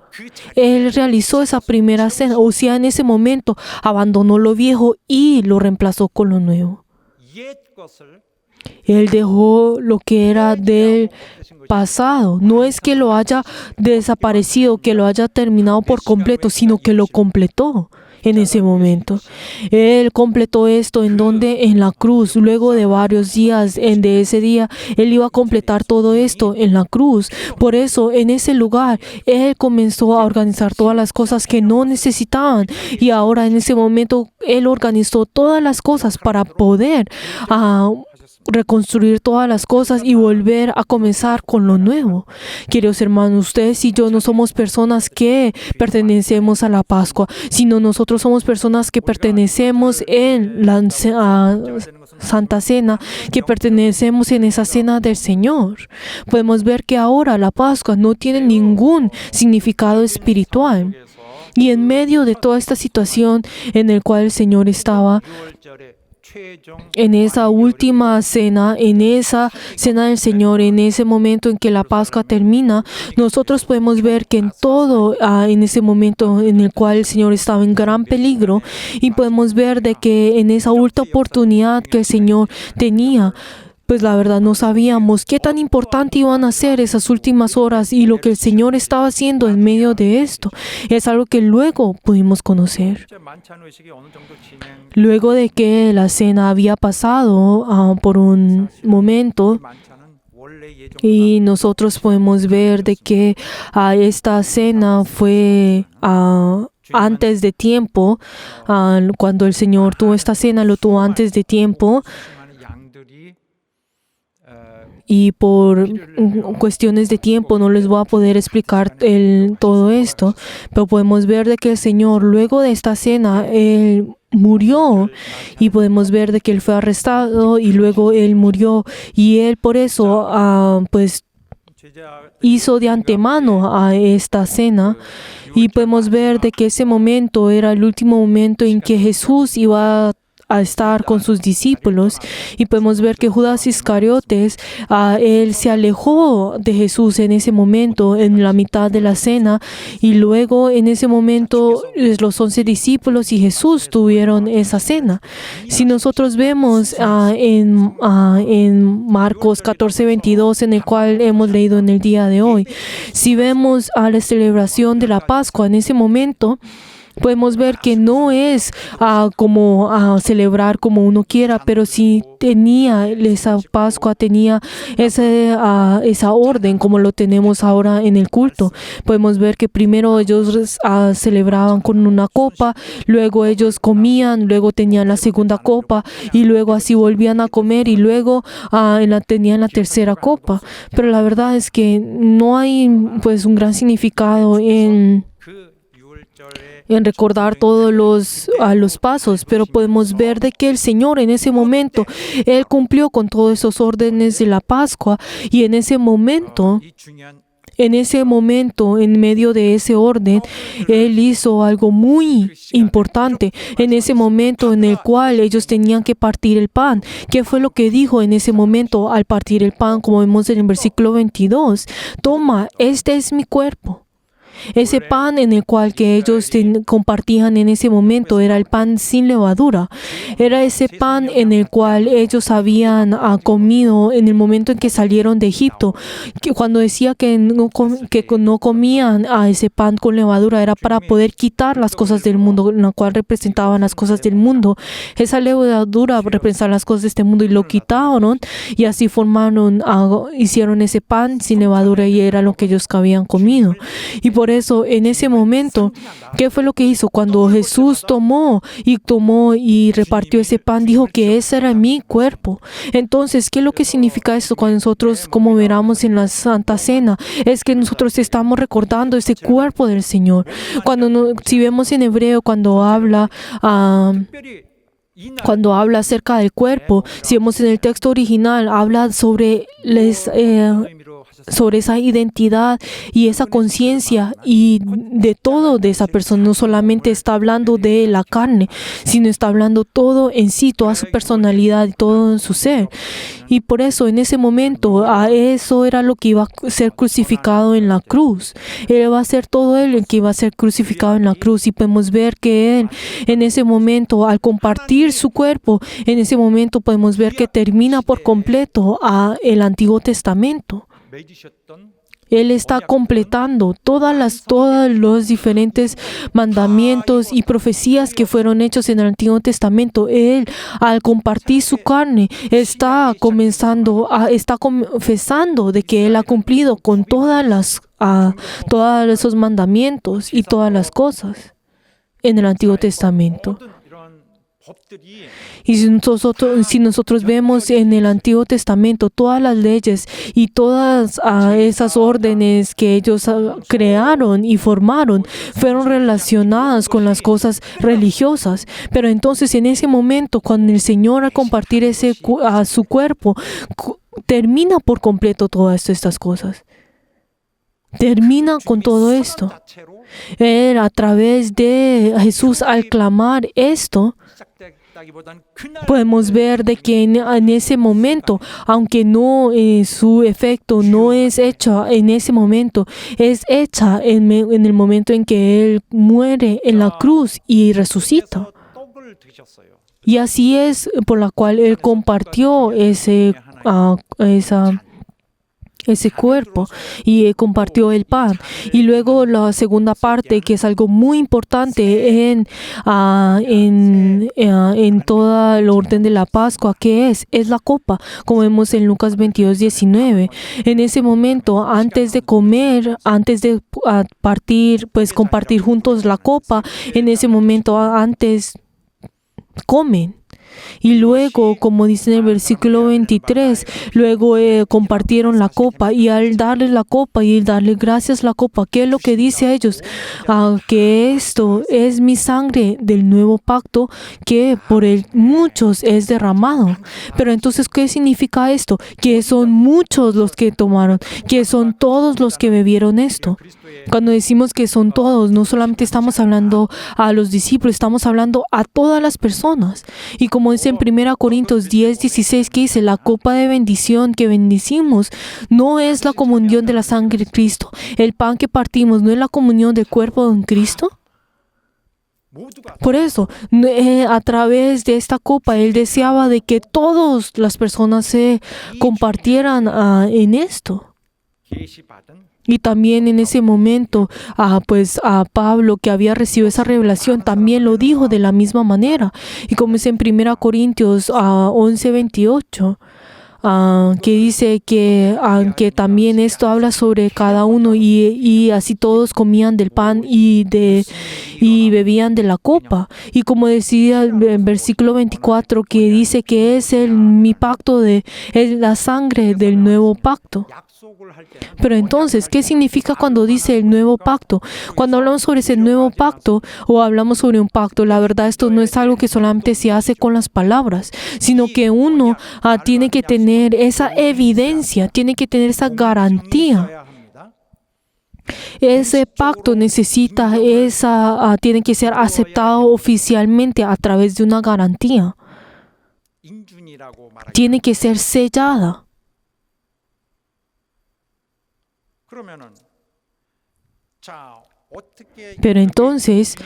Él realizó esa primera cena, o sea, en ese momento abandonó lo viejo y lo reemplazó con lo nuevo. 옛 것을 Él dejó lo que era del pasado. No es que lo haya desaparecido, que lo haya terminado por completo, sino que lo completó en ese momento. Él completó esto en la cruz. Luego de varios días de ese día, Él iba a completar todo esto en la cruz. Por eso, en ese lugar, Él comenzó a organizar todas las cosas que no necesitaban. Y ahora, en ese momento, Él organizó todas las cosas para poder reconstruir todas las cosas y volver a comenzar con lo nuevo. Queridos hermanos, ustedes y yo no somos personas que pertenecemos a la Pascua, sino nosotros somos personas que pertenecemos en la Santa Cena, que pertenecemos en esa cena del Señor. Podemos ver que ahora la Pascua no tiene ningún significado espiritual. Y en medio de toda esta situación en el cual el Señor estaba, en esa última cena, en esa cena del Señor, en ese momento en que la Pascua termina, nosotros podemos ver que en todo, en ese momento en el cual el Señor estaba en gran peligro, y podemos ver de que en esa última oportunidad que el Señor tenía, pues la verdad no sabíamos qué tan importante iban a ser esas últimas horas, y lo que el Señor estaba haciendo en medio de esto es algo que luego pudimos conocer. Luego de que la cena había pasado por un momento, y nosotros podemos ver de que esta cena fue antes de tiempo. Cuando el Señor tuvo esta cena, lo tuvo antes de tiempo. Y por cuestiones de tiempo no les voy a poder explicar todo esto, pero podemos ver de que el Señor, luego de esta cena, Él murió, y podemos ver de que Él fue arrestado y luego Él murió, y Él por eso pues hizo de antemano a esta cena. Y podemos ver de que ese momento era el último momento en que Jesús iba a estar con sus discípulos, y podemos ver que Judas Iscariotes, él se alejó de Jesús en ese momento, en la mitad de la cena, y luego en ese momento los 11 discípulos y Jesús tuvieron esa cena. Si nosotros vemos en Marcos 14:22, en el cual hemos leído en el día de hoy, si vemos a la celebración de la Pascua en ese momento, podemos ver que no es como celebrar como uno quiera, pero sí tenía esa Pascua, tenía esa orden como lo tenemos ahora en el culto. Podemos ver que primero ellos celebraban con una copa, luego ellos comían, luego tenían la segunda copa, y luego así volvían a comer, y luego tenían la tercera copa. Pero la verdad es que no hay pues un gran significado en recordar todos los pasos, pero podemos ver de que el Señor en ese momento, Él cumplió con todos esos órdenes de la Pascua, y en ese momento, en medio de ese orden, Él hizo algo muy importante. En ese momento en el cual ellos tenían que partir el pan, ¿qué fue lo que dijo en ese momento al partir el pan? Como vemos en el versículo 22, toma, este es mi cuerpo. Ese pan en el cual que ellos compartían en ese momento era el pan sin levadura. Era ese pan en el cual ellos habían comido en el momento en que salieron de Egipto. Que cuando decía que no comían ese pan con levadura, era para poder quitar las cosas del mundo, la cual representaban las cosas del mundo. Esa levadura representaba las cosas de este mundo, y lo quitaron, y así hicieron ese pan sin levadura, y era lo que ellos habían comido. Y por eso, en ese momento, ¿qué fue lo que hizo? Cuando Jesús tomó y repartió ese pan, dijo que ese era mi cuerpo. Entonces, ¿qué es lo que significa esto? Cuando nosotros, como veremos en la Santa Cena, es que nosotros estamos recordando ese cuerpo del Señor. Si vemos en hebreo, cuando habla acerca del cuerpo, si vemos en el texto original, habla sobre esa identidad y esa conciencia y de todo de esa persona. No solamente está hablando de la carne, sino está hablando todo en sí, toda su personalidad y todo en su ser. Y por eso en ese momento eso era lo que iba a ser crucificado en la cruz. Él va a ser todo él el que iba a ser crucificado en la cruz, y podemos ver que él en ese momento, al compartir su cuerpo, en ese momento podemos ver que termina por completo el Antiguo Testamento. Él está completando todos los diferentes mandamientos y profecías que fueron hechos en el Antiguo Testamento. Él, al compartir su carne, está confesando de que Él ha cumplido con todos esos mandamientos y todas las cosas en el Antiguo Testamento. Y si nosotros vemos en el Antiguo Testamento todas las leyes y todas esas órdenes que ellos crearon y formaron, fueron relacionadas con las cosas religiosas. Pero entonces en ese momento, cuando el Señor, al compartir su cuerpo, termina por completo todas estas cosas. Termina con todo esto. Él, a través de Jesús, al clamar esto, 시작되다기보단 그날 podemos ver de que en ese momento, aunque no su efecto no es hecho en ese momento, es hecha en el momento en que Él muere en la cruz y resucita. 떡을 드셨어요. Y así es por la cual Él compartió ese cuerpo y compartió el pan. Y luego la segunda parte, que es algo muy importante en todo el orden de la Pascua, que es la copa, como vemos en Lucas 22:19. En ese momento, antes de comer, antes de partir, pues compartir juntos la copa, en ese momento antes comen. Y luego, como dice en el versículo 23, luego compartieron la copa, y al darle la copa y darle gracias a la copa, ¿qué es lo que dice a ellos? Que esto es mi sangre del nuevo pacto, que por muchos es derramado. Pero entonces, ¿qué significa esto? Que son muchos los que tomaron, que son todos los que bebieron esto. Cuando decimos que son todos, no solamente estamos hablando a los discípulos, estamos hablando a todas las personas. Y como dice en 1 Corintios 10:16, que dice, la copa de bendición que bendicimos no es la comunión de la sangre de Cristo. El pan que partimos no es la comunión del cuerpo de Cristo. 모두가 Por eso, a través de esta copa, Él deseaba de que todas las personas se compartieran en esto. 계시받은 Y también en ese momento, pues a Pablo, que había recibido esa revelación, también lo dijo de la misma manera. Y como es en 1 Corintios 11:28, que dice que también esto habla sobre cada uno, y así todos comían del pan y bebían de la copa. Y como decía en versículo 24, que dice que es mi pacto, es la sangre del nuevo pacto. 약속을 할 때는 Pero entonces, ¿qué significa cuando dice el nuevo pacto? Cuando hablamos sobre ese nuevo pacto o hablamos sobre un pacto, la verdad esto no es algo que solamente se hace con las palabras, sino que uno tiene que tener esa evidencia, tiene que tener esa garantía. 있어야 합니다. Ese pacto tiene que ser aceptado oficialmente a través de una garantía. 인준이라고 말하기. Tiene que ser sellada. 그러면은 자, 어떻게 Pero entonces,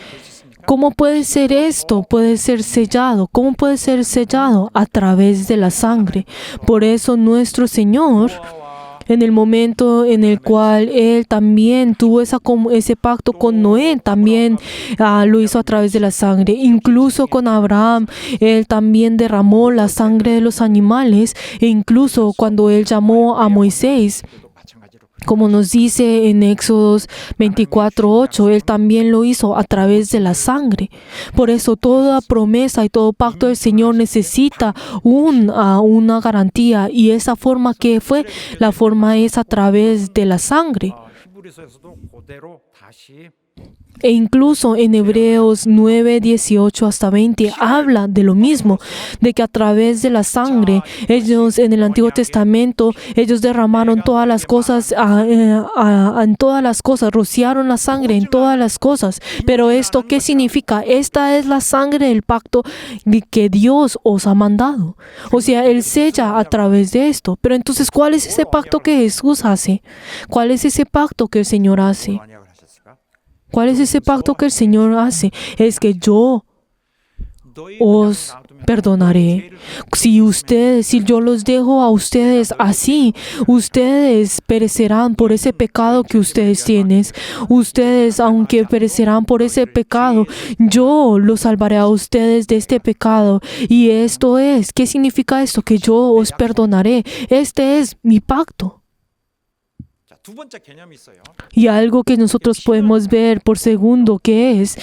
¿cómo puede ser esto? Puede ser sellado. ¿Cómo puede ser sellado? A través de la sangre. Por eso nuestro Señor, en el momento en el cual Él también tuvo ese pacto con Noé, también lo hizo a través de la sangre. Incluso con Abraham, Él también derramó la sangre de los animales. E incluso cuando Él llamó a Moisés, como nos dice en Éxodo 24:8, Él también lo hizo a través de la sangre. Por eso toda promesa y todo pacto del Señor necesita una garantía, y esa forma que fue, la forma es a través de la sangre. 히브리서에서도 그대로 다시 E incluso en Hebreos 9:18 hasta 20 habla de lo mismo, de que a través de la sangre, ellos en el Antiguo Testamento, ellos derramaron todas las cosas, en todas las cosas, rociaron la sangre en todas las cosas. Pero esto, ¿qué significa? Esta es la sangre del pacto que Dios os ha mandado. O sea, Él sella a través de esto. Pero entonces, ¿cuál es ese pacto que Jesús hace? ¿Cuál es ese pacto que el Señor hace? 언약을 하셨을까? ¿Cuál es ese pacto que el Señor hace? Es que yo os perdonaré. Si yo los dejo a ustedes así, ustedes perecerán por ese pecado que ustedes tienen. Ustedes, aunque perecerán por ese pecado, yo los salvaré a ustedes de este pecado. Y esto es, ¿qué significa esto? Que yo os perdonaré. Este es mi pacto. 자, 두 번째 개념이 있어요. Y algo que nosotros podemos ver por segundo que es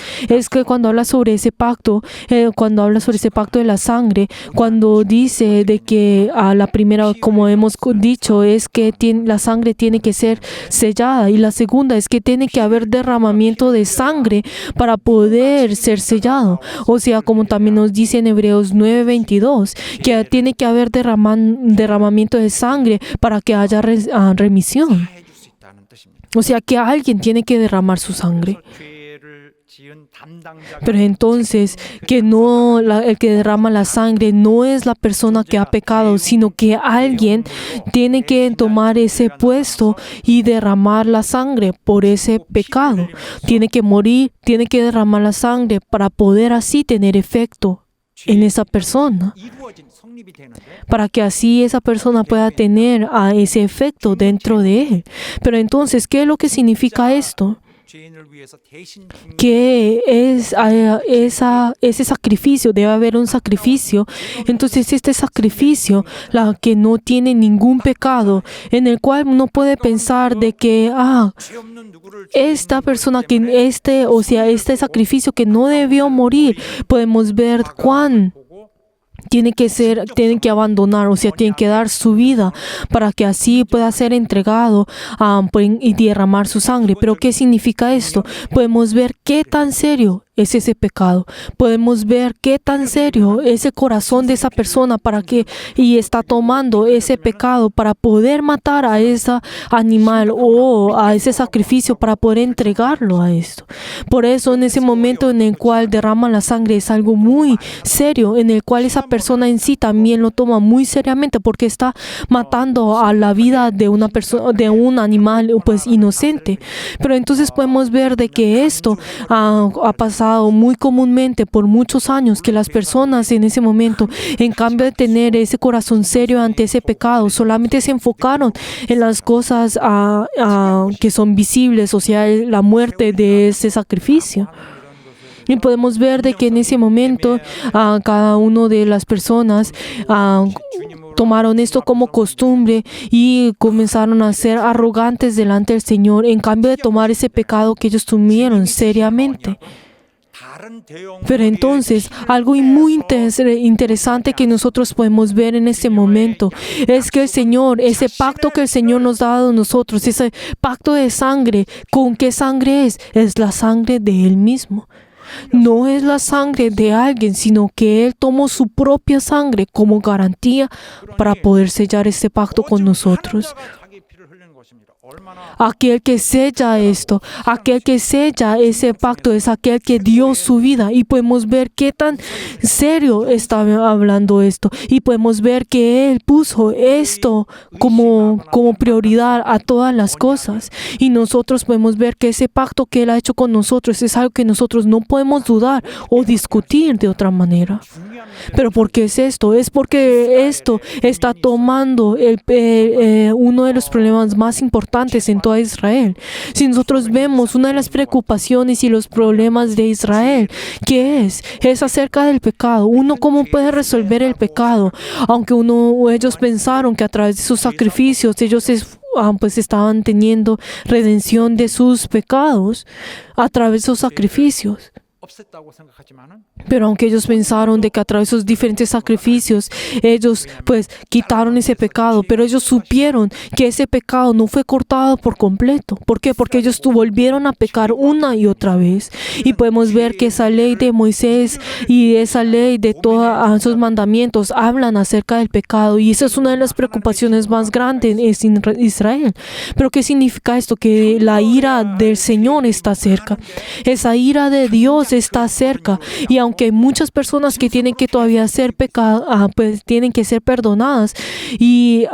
que cuando habla sobre ese pacto, de la sangre, cuando dice de que la primera, como hemos dicho, es que la sangre tiene que ser sellada, y la segunda es que tiene que haber derramamiento de sangre para poder ser sellado. O sea, como también nos dice en Hebreos 9:22, que tiene que haber derramamiento de sangre para que haya remisión. 해줄 수 있다는 뜻입니다. O sea que alguien tiene que derramar su sangre. 죄를 지은 담당자가 Pero entonces, que no el que derrama la sangre no es la persona que ha pecado, sino que alguien tiene que tomar ese puesto y derramar la sangre por ese pecado. Tiene que morir, tiene que derramar la sangre para poder así tener efecto en esa persona, 이루어진 성립이 되는데 para que así esa persona pueda tener ese efecto dentro de él. Pero entonces, ¿qué es lo que significa esto? 죄인을 위해서 대신 죽는 Que es ese sacrificio, debe haber un sacrificio. Entonces este sacrificio, la que no tiene ningún pecado, en el cual uno puede pensar de que 죄 없는 누구를 esta persona que este sacrificio que no debió morir, podemos ver cuán 보고 tienen que abandonar, o sea, tienen que dar su vida para que así pueda ser entregado y derramar su sangre. Pero ¿qué significa esto? Podemos ver qué tan serio es ese pecado. Podemos ver qué tan serio es el corazón de esa persona y está tomando ese pecado para poder matar a ese animal o a ese sacrificio para poder entregarlo a esto. Por eso en ese momento en el cual derrama la sangre es algo muy serio, en el cual esa persona en sí también lo toma muy seriamente porque está matando a la vida de una persona, de un animal pues inocente. Pero entonces podemos ver de que esto ha pasado muy comúnmente por muchos años, que las personas en ese momento, en cambio de tener ese corazón serio ante ese pecado, solamente se enfocaron en las cosas que son visibles, o sea, la muerte de ese sacrificio. Y podemos ver de que en ese momento cada una de las personas tomaron esto como costumbre y comenzaron a ser arrogantes delante del Señor, en cambio de tomar ese pecado que ellos tuvieron seriamente. Pero entonces, algo muy interesante que nosotros podemos ver en este momento es que el Señor, ese pacto que el Señor nos ha dado a nosotros, ese pacto de sangre, ¿con qué sangre es? Es la sangre de Él mismo. No es la sangre de alguien, sino que Él tomó su propia sangre como garantía para poder sellar este pacto con nosotros. Aquel que sella esto, aquel que sella ese pacto es aquel que dio su vida, y podemos ver qué tan serio está hablando esto, y podemos ver que Él puso esto como prioridad a todas las cosas, y nosotros podemos ver que ese pacto que Él ha hecho con nosotros es algo que nosotros no podemos dudar o discutir de otra manera. Pero ¿por qué es esto? Es porque esto está tomando uno de los problemas más importantes en toda Israel. Si nosotros vemos una de las preocupaciones y los problemas de Israel, ¿qué es? Es acerca del pecado. Uno, ¿cómo puede resolver el pecado? Aunque ellos pensaron que a través de sus sacrificios ellos pues estaban teniendo redención de sus pecados a través de sus sacrificios. Pero aunque ellos pensaron de que a través de esos diferentes sacrificios ellos pues quitaron ese pecado, pero ellos supieron que ese pecado no fue cortado por completo. ¿Por qué? Porque ellos volvieron a pecar una y otra vez. Y podemos ver que esa ley de Moisés y esa ley de todos esos mandamientos hablan acerca del pecado, y esa es una de las preocupaciones más grandes en Israel. Pero ¿qué significa esto? Que la ira del Señor está cerca. Esa ira de Dios está cerca, y aunque hay muchas personas que tienen que todavía ser pues tienen que ser perdonadas, y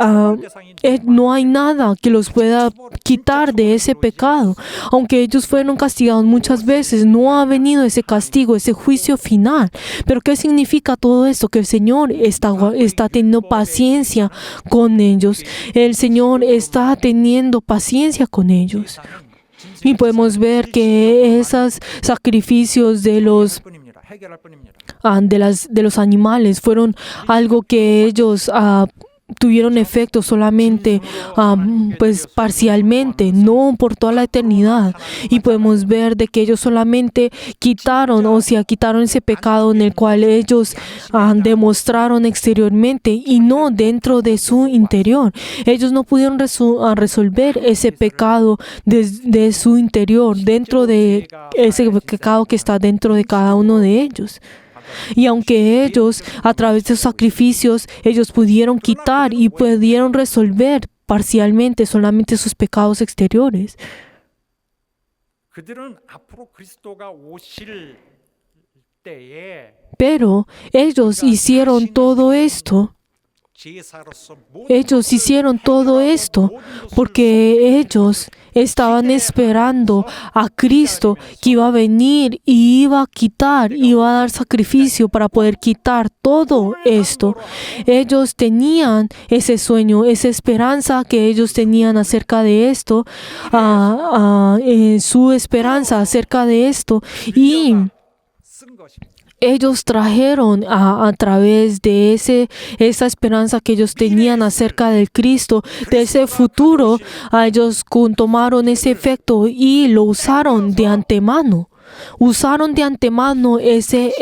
no hay nada que los pueda quitar de ese pecado. Aunque ellos fueron castigados muchas veces, no ha venido ese castigo, ese juicio final. Pero ¿qué significa todo esto? Que el Señor está teniendo paciencia con ellos. El Señor está teniendo paciencia con ellos. Y podemos ver que esos sacrificios de los animales fueron algo que ellos tuvieron efecto solamente pues parcialmente, no por toda la eternidad. Y podemos ver de que ellos solamente quitaron ese pecado en el cual ellos demostraron exteriormente y no dentro de su interior. Ellos no pudieron resolver ese pecado de su interior, dentro de ese pecado que está dentro de cada uno de ellos. Y aunque ellos, a través de sus sacrificios, ellos pudieron quitar y pudieron resolver parcialmente solamente sus pecados exteriores, 그들은 앞으로 그리스도가 오실 때에 Pero ellos hicieron todo esto. 제사로서 Ellos hicieron todo esto porque ellos estaban esperando a Cristo que iba a venir y iba a quitar, iba a dar sacrificio para poder quitar todo esto. Ellos tenían ese sueño, esa esperanza que ellos tenían acerca de esto, su esperanza acerca de esto, y 쓴 것입니다. ellos trajeron a través de esa esperanza que ellos tenían acerca del Cristo, de ese futuro, a ellos tomaron ese efecto y lo usaron de antemano. Usaron de antemano ese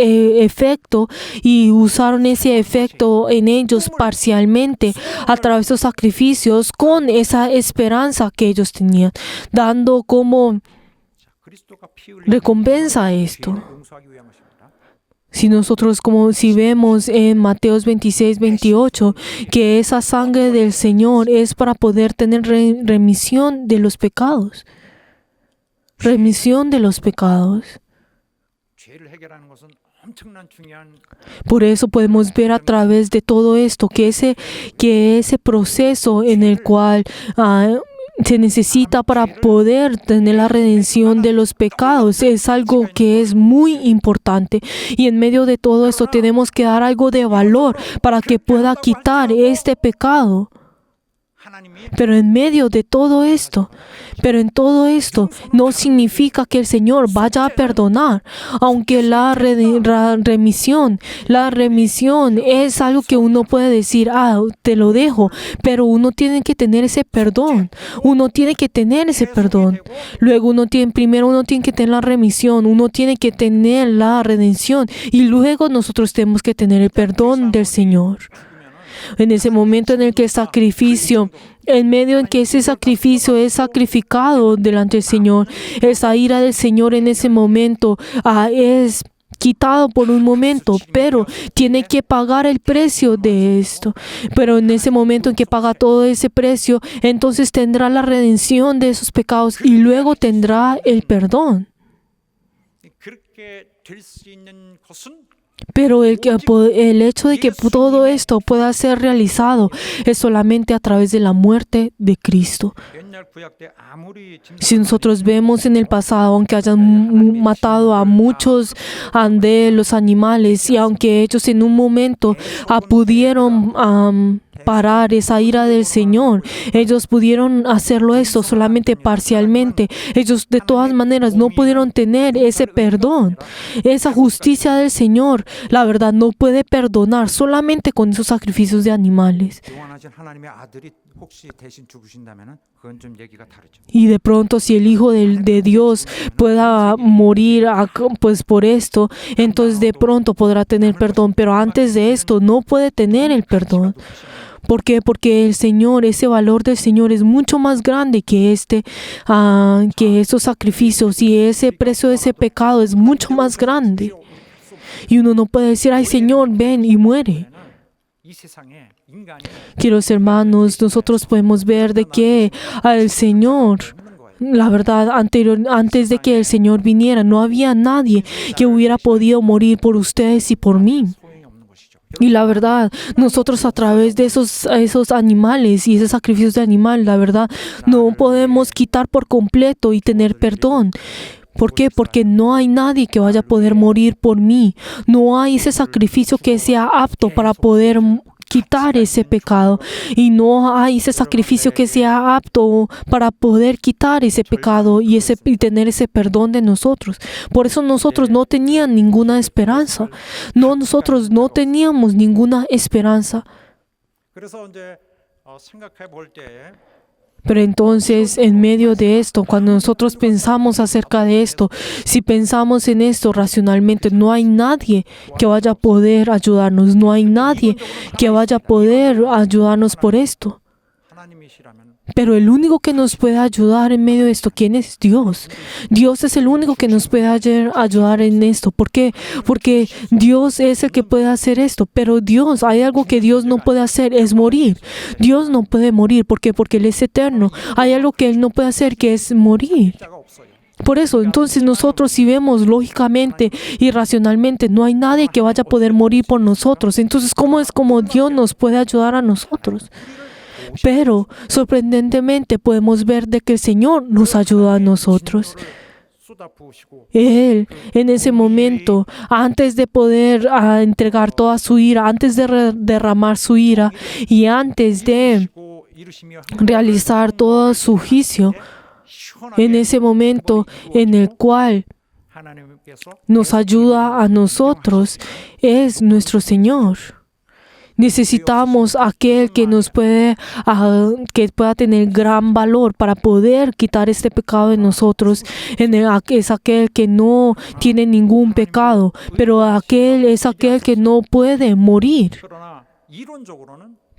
efecto y usaron ese efecto en ellos parcialmente a través de los sacrificios con esa esperanza que ellos tenían, dando como 그리스도가 피 흘린 recompensa a esto. 죄를 용서하기 위한 것입니다. Si nosotros, como si vemos en Mateos 26, 28, que esa sangre del Señor es para poder tener remisión de los pecados. Remisión de los pecados. 죄를 해결하는 것은 엄청난 중요한 Por eso podemos ver a través de todo esto que ese proceso en el cual se necesita para poder tener la redención de los pecados es algo que es muy importante, y en medio de todo esto tenemos que dar algo de valor para que pueda quitar este pecado. 하나님이 Pero en medio de todo esto, no significa que el Señor vaya a perdonar, aunque la remisión es algo que uno puede decir, te lo dejo, pero uno tiene que tener ese perdón, Luego primero uno tiene que tener la remisión, uno tiene que tener la redención, y luego nosotros tenemos que tener el perdón del Señor. En ese momento en el que el sacrificio, en medio en que ese sacrificio es sacrificado delante del Señor, esa ira del Señor en ese momento es quitado por un momento, pero tiene que pagar el precio de esto. Pero en ese momento en que paga todo ese precio, entonces tendrá la redención de esos pecados y luego tendrá el perdón. 그렇게 될 수 있는 것은 Pero el hecho de que todo esto pueda ser realizado es solamente a través de la muerte de Cristo. 옛날 구약 때 아무리 Si nosotros vemos en el pasado, aunque hayan matado a muchos de los animales, y aunque ellos en un momento pudieron parar esa ira del Señor, ellos pudieron hacerlo esto solamente parcialmente. Ellos de todas maneras no pudieron tener ese perdón, esa justicia del Señor. La verdad no puede perdonar solamente con esos sacrificios de animales. 영원하신 하나님의 아들이 혹시 대신 죽으신다면은 그건 좀 얘기가 다르죠. Y de pronto si el Hijo de Dios pueda morir pues por esto, entonces de pronto podrá tener perdón, pero antes de esto no puede tener el perdón. ¿Por qué? Porque el Señor, ese valor del Señor es mucho más grande que que estos sacrificios, y ese precio de ese pecado es mucho más grande. Y uno no puede decir, ay Señor, ven y muere. 이 세상에 인간이 Queridos hermanos, nosotros podemos ver de que al Señor, la verdad, antes de que el Señor viniera, no había nadie que hubiera podido morir por ustedes y por mí. 소용이 없는 것이죠. Y la verdad, nosotros a través de esos animales y esos sacrificios de animal, la verdad, no podemos quitar por completo y tener perdón. ¿Por qué? Porque no hay nadie que vaya a poder morir por mí. No hay ese sacrificio que sea apto para poder quitar ese pecado. Y no hay ese sacrificio que sea apto para poder quitar ese pecado y tener ese perdón de nosotros. Por eso nosotros no teníamos ninguna esperanza. Nosotros no teníamos ninguna esperanza. 그래서 이제 생각해 볼 때 Pero entonces, en medio de esto, cuando nosotros pensamos acerca de esto, si pensamos en esto racionalmente, no hay nadie que vaya a poder ayudarnos, no hay nadie que vaya a poder ayudarnos por esto. 하나님이시라면 Pero el único que nos puede ayudar en medio de esto, ¿quién es? Dios. Dios es el único que nos puede ayudar en esto. ¿Por qué? Porque Dios es el que puede hacer esto. Pero hay algo que Dios no puede hacer, es morir. Dios no puede morir. ¿Por qué? Porque Él es eterno. Hay algo que Él no puede hacer, que es morir. 자가 없어요. Por eso, entonces nosotros si vemos lógicamente y racionalmente, no hay nadie que vaya a poder morir por nosotros. Entonces, ¿cómo es como Dios nos puede ayudar a nosotros? Pero sorprendentemente podemos ver de que el Señor nos ayuda a nosotros. Él, en ese momento, antes de poder entregar toda su ira, antes de derramar su ira y antes de realizar todo su juicio, en ese momento en el cual nos ayuda a nosotros, es nuestro Señor. Necesitamos aquel que nos puede, que pueda tener gran valor para poder quitar este pecado de nosotros. Es aquel que no tiene ningún pecado, pero aquel es aquel que no puede morir.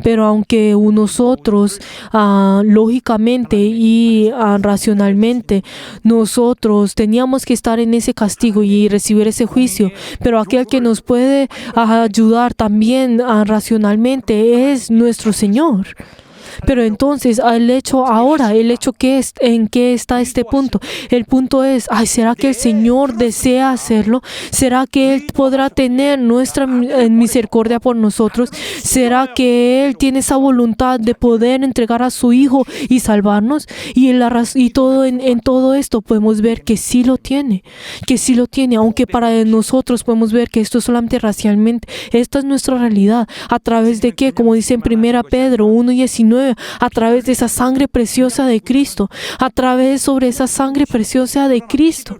Pero aunque nosotros, lógicamente y racionalmente, nosotros teníamos que estar en ese castigo y recibir ese juicio, pero aquel que nos puede ayudar también racionalmente es nuestro Señor. Pero entonces, el hecho que es, ¿en qué está este punto? El punto es, ¿será que el Señor desea hacerlo? ¿Será que Él podrá tener nuestra misericordia por nosotros? ¿Será que Él tiene esa voluntad de poder entregar a su Hijo y salvarnos? Y en todo esto podemos ver que sí lo tiene, aunque para nosotros podemos ver que esto es solamente racialmente. Esta es nuestra realidad. ¿A través de qué? Como dice en 1 Pedro 1:19, a través de esa sangre preciosa de Cristo, sobre esa sangre preciosa de Cristo.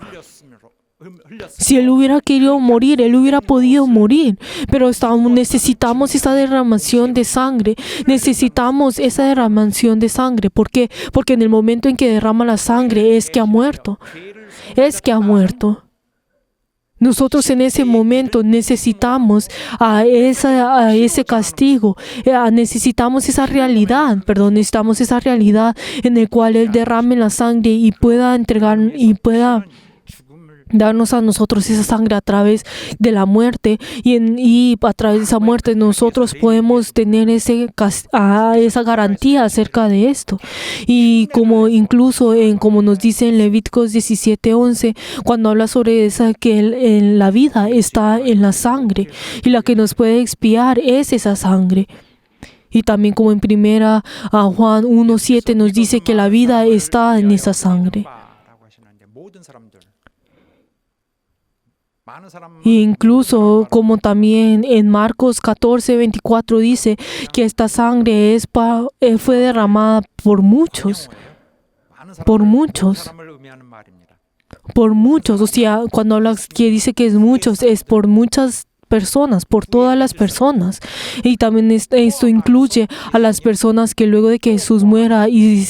Si Él hubiera querido morir, Él hubiera podido morir, pero necesitamos esa derramación de sangre. ¿Por qué? Porque en el momento en que derrama la sangre es que ha muerto. Nosotros en ese momento necesitamos ese castigo, necesitamos esa realidad en la cual Él derrame la sangre y pueda entregar y pueda darnos a nosotros esa sangre a través de la muerte y a través de esa muerte nosotros podemos tener esa garantía acerca de esto. Y como incluso como nos dice en Levíticos 17:11, cuando habla sobre que la vida está en la sangre y la que nos puede expiar es esa sangre. Y también como en 1 Juan 1:7 nos dice que la vida está en esa sangre. E incluso como también en Marcos 14:24 dice que esta sangre fue derramada por muchos. O sea, cuando habla que dice que es muchos, es por muchas personas, por todas las personas. Y también esto incluye a las personas que luego de que Jesús muera y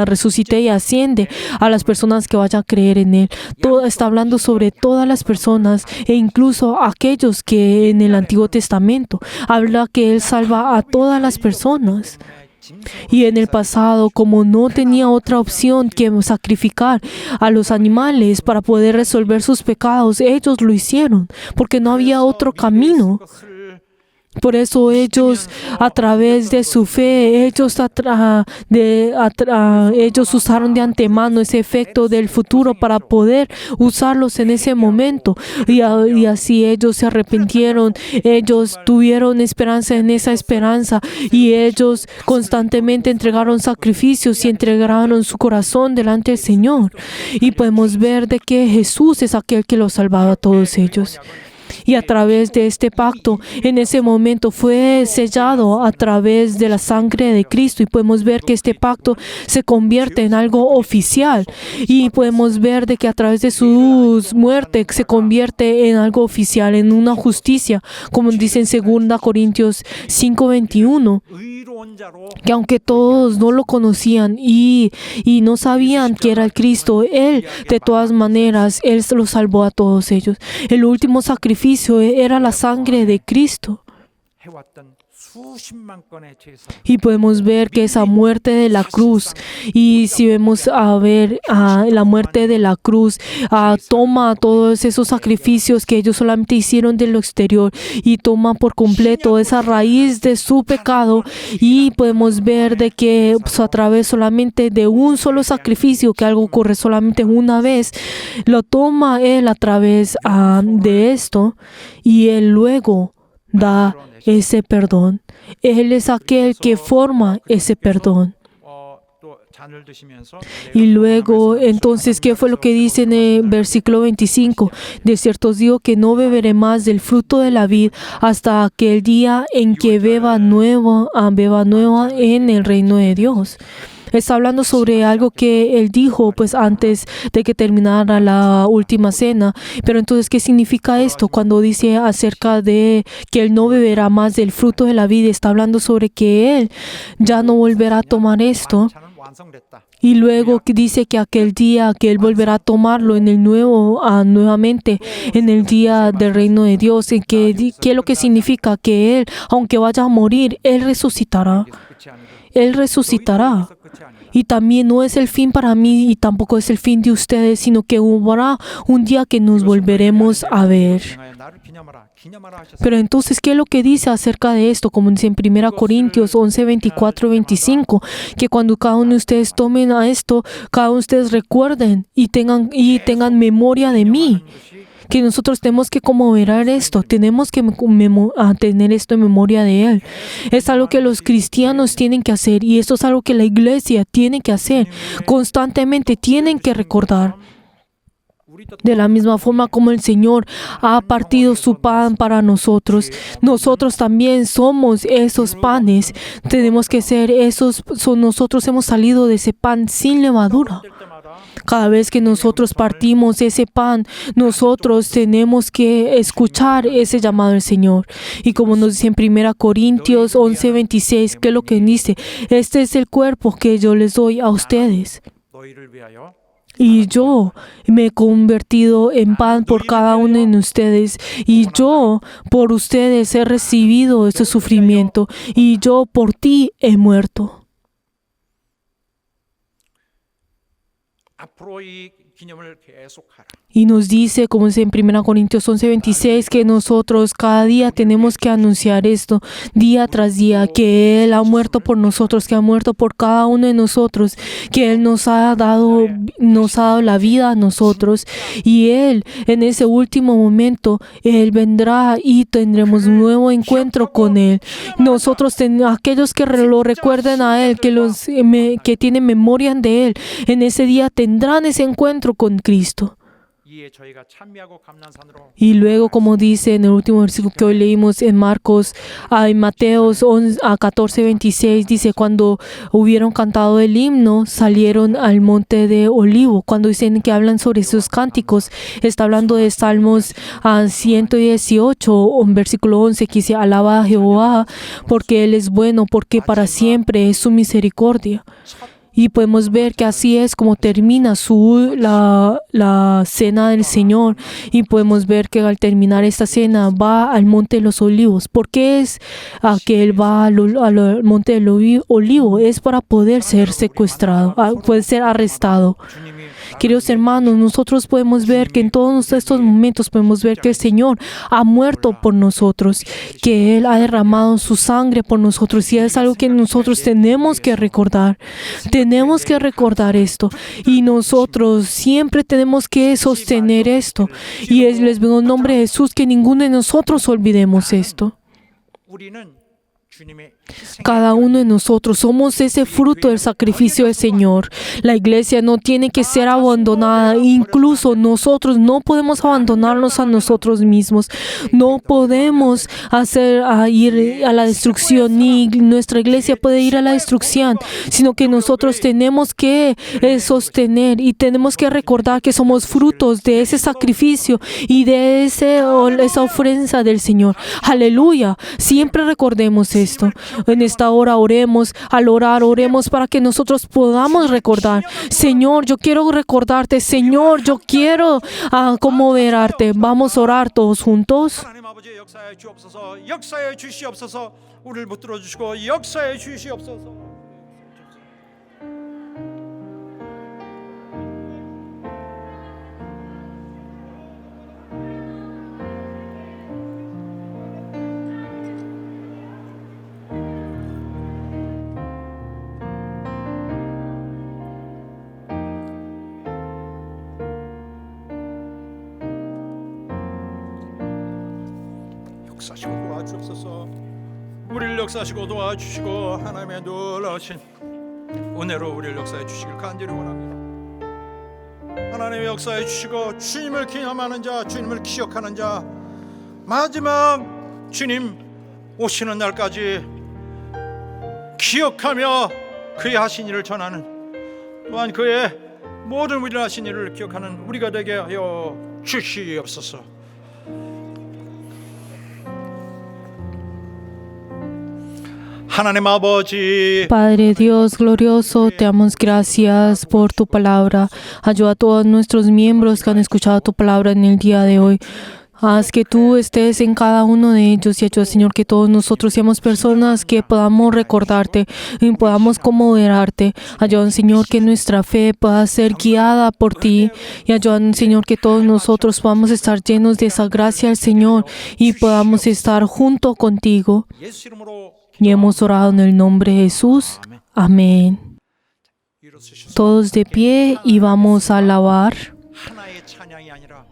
resucite y asciende, a las personas que vayan a creer en Él. Está hablando sobre todas las personas e incluso aquellos que en el Antiguo Testamento habla que Él salva a todas las personas. Y en el pasado, como no tenía otra opción que sacrificar a los animales para poder resolver sus pecados, ellos lo hicieron, porque no había otro camino. Por eso ellos, a través de su fe, ellos usaron de antemano ese efecto del futuro para poder usarlos en ese momento. Y así ellos se arrepintieron, ellos tuvieron esperanza en esa esperanza y ellos constantemente entregaron sacrificios y entregaron su corazón delante del Señor. Y podemos ver de que Jesús es aquel que los salvaba a todos ellos. Y a través de este pacto, en ese momento fue sellado a través de la sangre de Cristo. Y podemos ver que este pacto se convierte en algo oficial. Y podemos ver de que a través de su muerte se convierte en algo oficial, en una justicia, como dice en 2 Corintios 5:21. Que aunque todos no lo conocían y no sabían que era el Cristo, Él, de todas maneras, Él los salvó a todos ellos. El último sacrificio era la sangre de Cristo. 수십만 건의 제사 Y podemos ver que esa muerte de la cruz, y si vemos a ver la muerte de la cruz, toma todos esos sacrificios que ellos solamente hicieron de lo exterior y toma por completo esa raíz de su pecado, y podemos ver de que a través solamente de un solo sacrificio, que algo ocurre solamente una vez, lo toma Él a través de esto, y Él luego da ese perdón. Él es aquel que forma ese perdón. 또 잔을 드시면서 Y luego, entonces, ¿qué fue lo que dice en el versículo 25? De cierto os digo que no beberé más del fruto de la vid hasta aquel día en que beba nueva en el reino de Dios. Está hablando sobre algo que Él dijo pues antes de que terminara la última cena. Pero entonces, ¿qué significa esto? Cuando dice acerca de que Él no beberá más del fruto de la vid, está hablando sobre que Él ya no volverá a tomar esto. 잔은 완성됐다. Y luego que dice que aquel día que Él volverá a tomarlo en el nuevamente en el día del reino de Dios. ¿Y qué es lo que significa? Que Él, aunque vaya a morir, Él resucitará. 여기서 끝이 아니고 Él resucitará. 여기서 끝이 아니고 Y también no es el fin para mí y tampoco es el fin de ustedes, sino que habrá un día que nos volveremos a ver. 나를 기념하라 하셨어요. Pero entonces, ¿qué es lo que dice acerca de esto? Como dice en 1 Corintios 11, 24, 25, que cuando cada uno de ustedes tomen a esto, cada uno de ustedes recuerden y tengan memoria de mí. Que nosotros tenemos que conmemorar esto, tenemos que tener esto en memoria de Él. Es algo que los cristianos tienen que hacer, y esto es algo que la iglesia tiene que hacer. Constantemente tienen que recordar. De la misma forma como el Señor ha partido su pan para nosotros, nosotros también somos esos panes. Tenemos que ser esos, nosotros hemos salido de ese pan sin levadura. Cada vez que nosotros partimos ese pan, nosotros tenemos que escuchar ese llamado del Señor. Y como nos dice en 1 Corintios 11, 26, ¿qué es lo que dice? Este es el cuerpo que yo les doy a ustedes. 너희를 위하여 Y yo me he convertido en pan por cada uno de ustedes. Y yo por ustedes he recibido ese sufrimiento. Y yo por ti he muerto. 앞으로 이 기념을 계속하라. Y nos dice, como dice en 1 Corintios 11, 26, que nosotros cada día tenemos que anunciar esto, día tras día, que Él ha muerto por nosotros, que ha muerto por cada uno de nosotros, que Él nos ha dado la vida a nosotros. Y Él, en ese último momento, Él vendrá y tendremos un nuevo encuentro con Él. Nosotros, aquellos que lo recuerden a Él, que tienen memoria de Él, en ese día tendrán ese encuentro con Cristo. 이에 저희가 찬미하고 감난산으로 Y luego, como dice en el último versículo que hoy leímos en Mateos 14, 26, dice, cuando hubieron cantado el himno, salieron al monte de Olivo. Cuando dicen que hablan sobre sus cánticos, está hablando de Salmos 118, versículo 11, que dice, alaba a Jehová, porque Él es bueno, porque para siempre es su misericordia. Y podemos ver que así es como termina la cena del Señor. Y podemos ver que al terminar esta cena va al Monte de los Olivos. ¿Por qué es que Él va al Monte del Olivo? Es para poder ser secuestrado, poder ser arrestado. 주님이 Queridos hermanos, nosotros podemos ver que en todos estos momentos podemos ver que el Señor ha muerto por nosotros, que Él ha derramado su sangre por nosotros, y es algo que nosotros tenemos que recordar. Tenemos que recordar esto, y nosotros siempre tenemos que sostener esto. Y les veo en nombre de Jesús que ninguno de nosotros olvidemos esto. 우리는 주님의 Cada uno de nosotros somos ese fruto del sacrificio del Señor. La iglesia no tiene que ser abandonada. Incluso nosotros no podemos abandonarnos a nosotros mismos. No podemos ir a la destrucción, ni nuestra iglesia puede ir a la destrucción, sino que nosotros tenemos que sostener y tenemos que recordar que somos frutos de ese sacrificio y de esa ofrenda del Señor. Aleluya. Siempre recordemos esto. En esta hora oremos, al orar oremos para que nosotros podamos recordar. Señor, yo quiero recordarte. Señor, yo quiero conmoverarte. Vamos a orar todos juntos. 하나님 아버지 역사해 주옵소서. 역사해 주시옵소서. 우리를 붙들어 주시고 역사해 주시옵소서. 역사하시고 도와주옵소서. 우리를 역사하시고 도와주시고 하나님의 놀라우신 은혜로 우리를 역사해 주시길 간절히 원합니다. 하나님의 역사해 주시고 주님을 기념하는 자, 주님을 기억하는 자, 마지막 주님 오시는 날까지 기억하며 그의 하신 일을 전하는, 또한 그의 모든 일하신 일을 기억하는 우리가 되게 하여 주시옵소서. 하나님 아버지, Padre Dios glorioso, te damos gracias por tu palabra. Ayuda a todos nuestros miembros que han escuchado tu palabra en el día de hoy. Haz que tú estés en cada uno de ellos y ayuda, Señor, que todos nosotros seamos personas que podamos recordarte y podamos conmoverarte. Ayuda, Señor, que nuestra fe pueda ser guiada por ti y ayuda, Señor, que todos nosotros podamos estar llenos de esa gracia al Señor y podamos estar junto contigo. 예수 이름으로 Y hemos orado en el nombre de Jesús. Amén. 일어서셔서 Todos de pie y vamos a alabar. 하나의 찬양이 아니라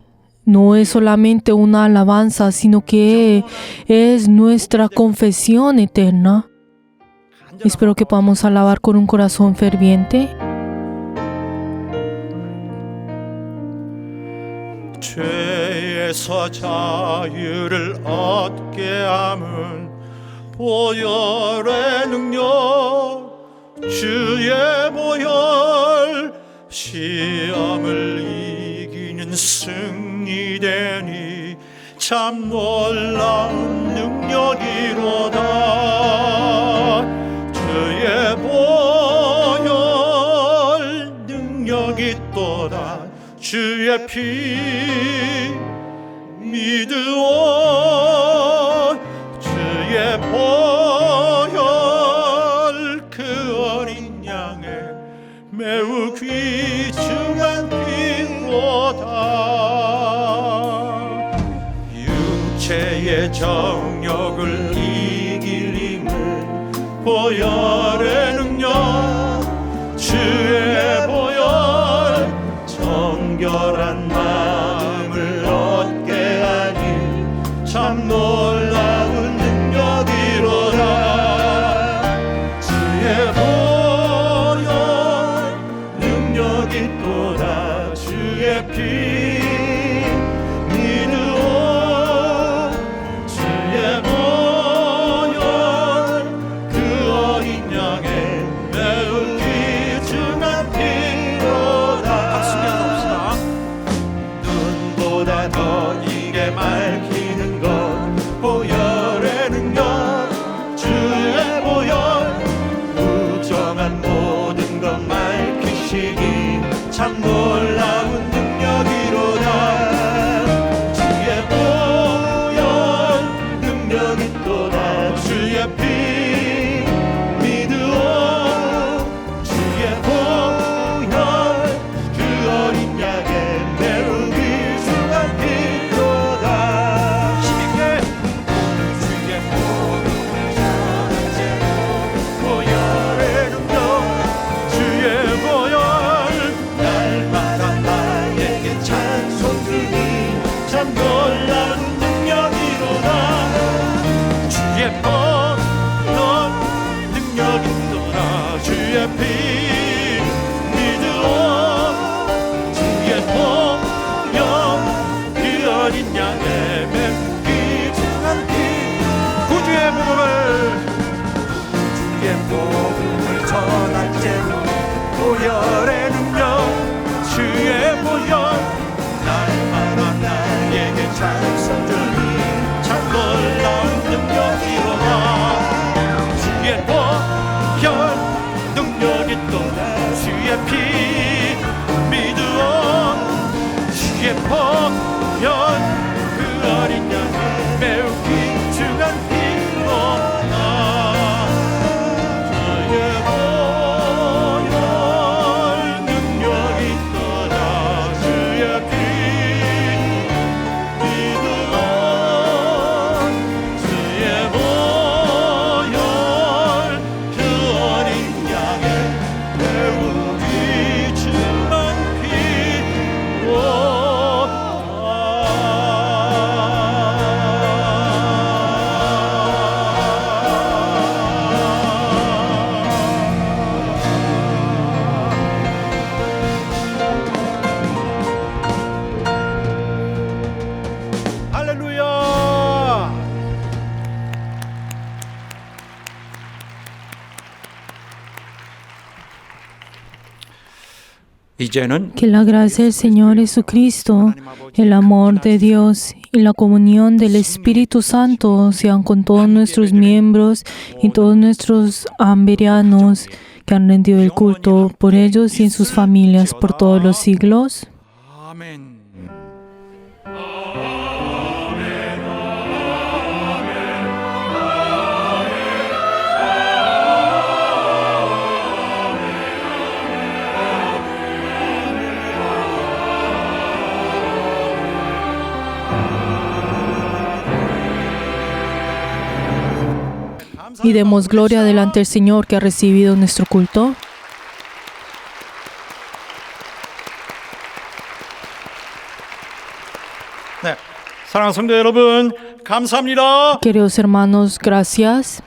No es solamente una alabanza, sino que es nuestra confesión eterna. Espero que podamos alabar con un corazón ferviente. 죄에서 자유를 얻게 함은 보혈의 능력, 주의 보혈, 시험을 이기는 승리되니 참 놀라운 능력이로다. 주의 보혈 능력이 또다. 주의 피 믿으오. 주의 보혈 그 어린 양의 매우 귀중한 피로다. 육체의 정욕을 이길 힘을 보혈의 능력, 주의 보혈 정결한 마음을 얻게 하니 참 놀라운 능력이로다. 주의 보혈 능력이 또다. 주의 피 믿으오. 주의 보혈 그 어린 양의 매우 귀중한 피로다. 눈보다 더 이게 밝히는 것 보혈의 능력, 주의 보혈 부정한 모든 것 밝히시니 참 놀라운 능력이로다. 주의 보혈 능력이 또다. 주의 피 믿으오. 주의 보혈 그 어린 양의 매우 귀중한 피로다. 힘있게 주의 복음을 전하세. 보혈의 능력, 주의 보혈 날마다 나에게 찬송 드리 참 놀라운 능력이로다. 주의 보혈 능력이 또다. 주의 피 믿으오. 주의 보혈 그 어린 양의 매우 귀중한 피 구주의 복음을 전할제로 보혈의 능력, 주의 보혈 날마다 나에게 찬송 드리 참 놀라운 능력이로다. 이제는 Que la gracia del Señor Jesucristo, el amor de Dios y la comunión del Espíritu Santo sean con todos nuestros miembros y todos nuestros amberianos que han rendido el culto por ellos y en sus familias por todos los siglos. 아멘. Y demos gloria delante del Señor que ha recibido nuestro culto. 네, 사랑하는 성도 여러분, 감사합니다. Queridos hermanos, gracias.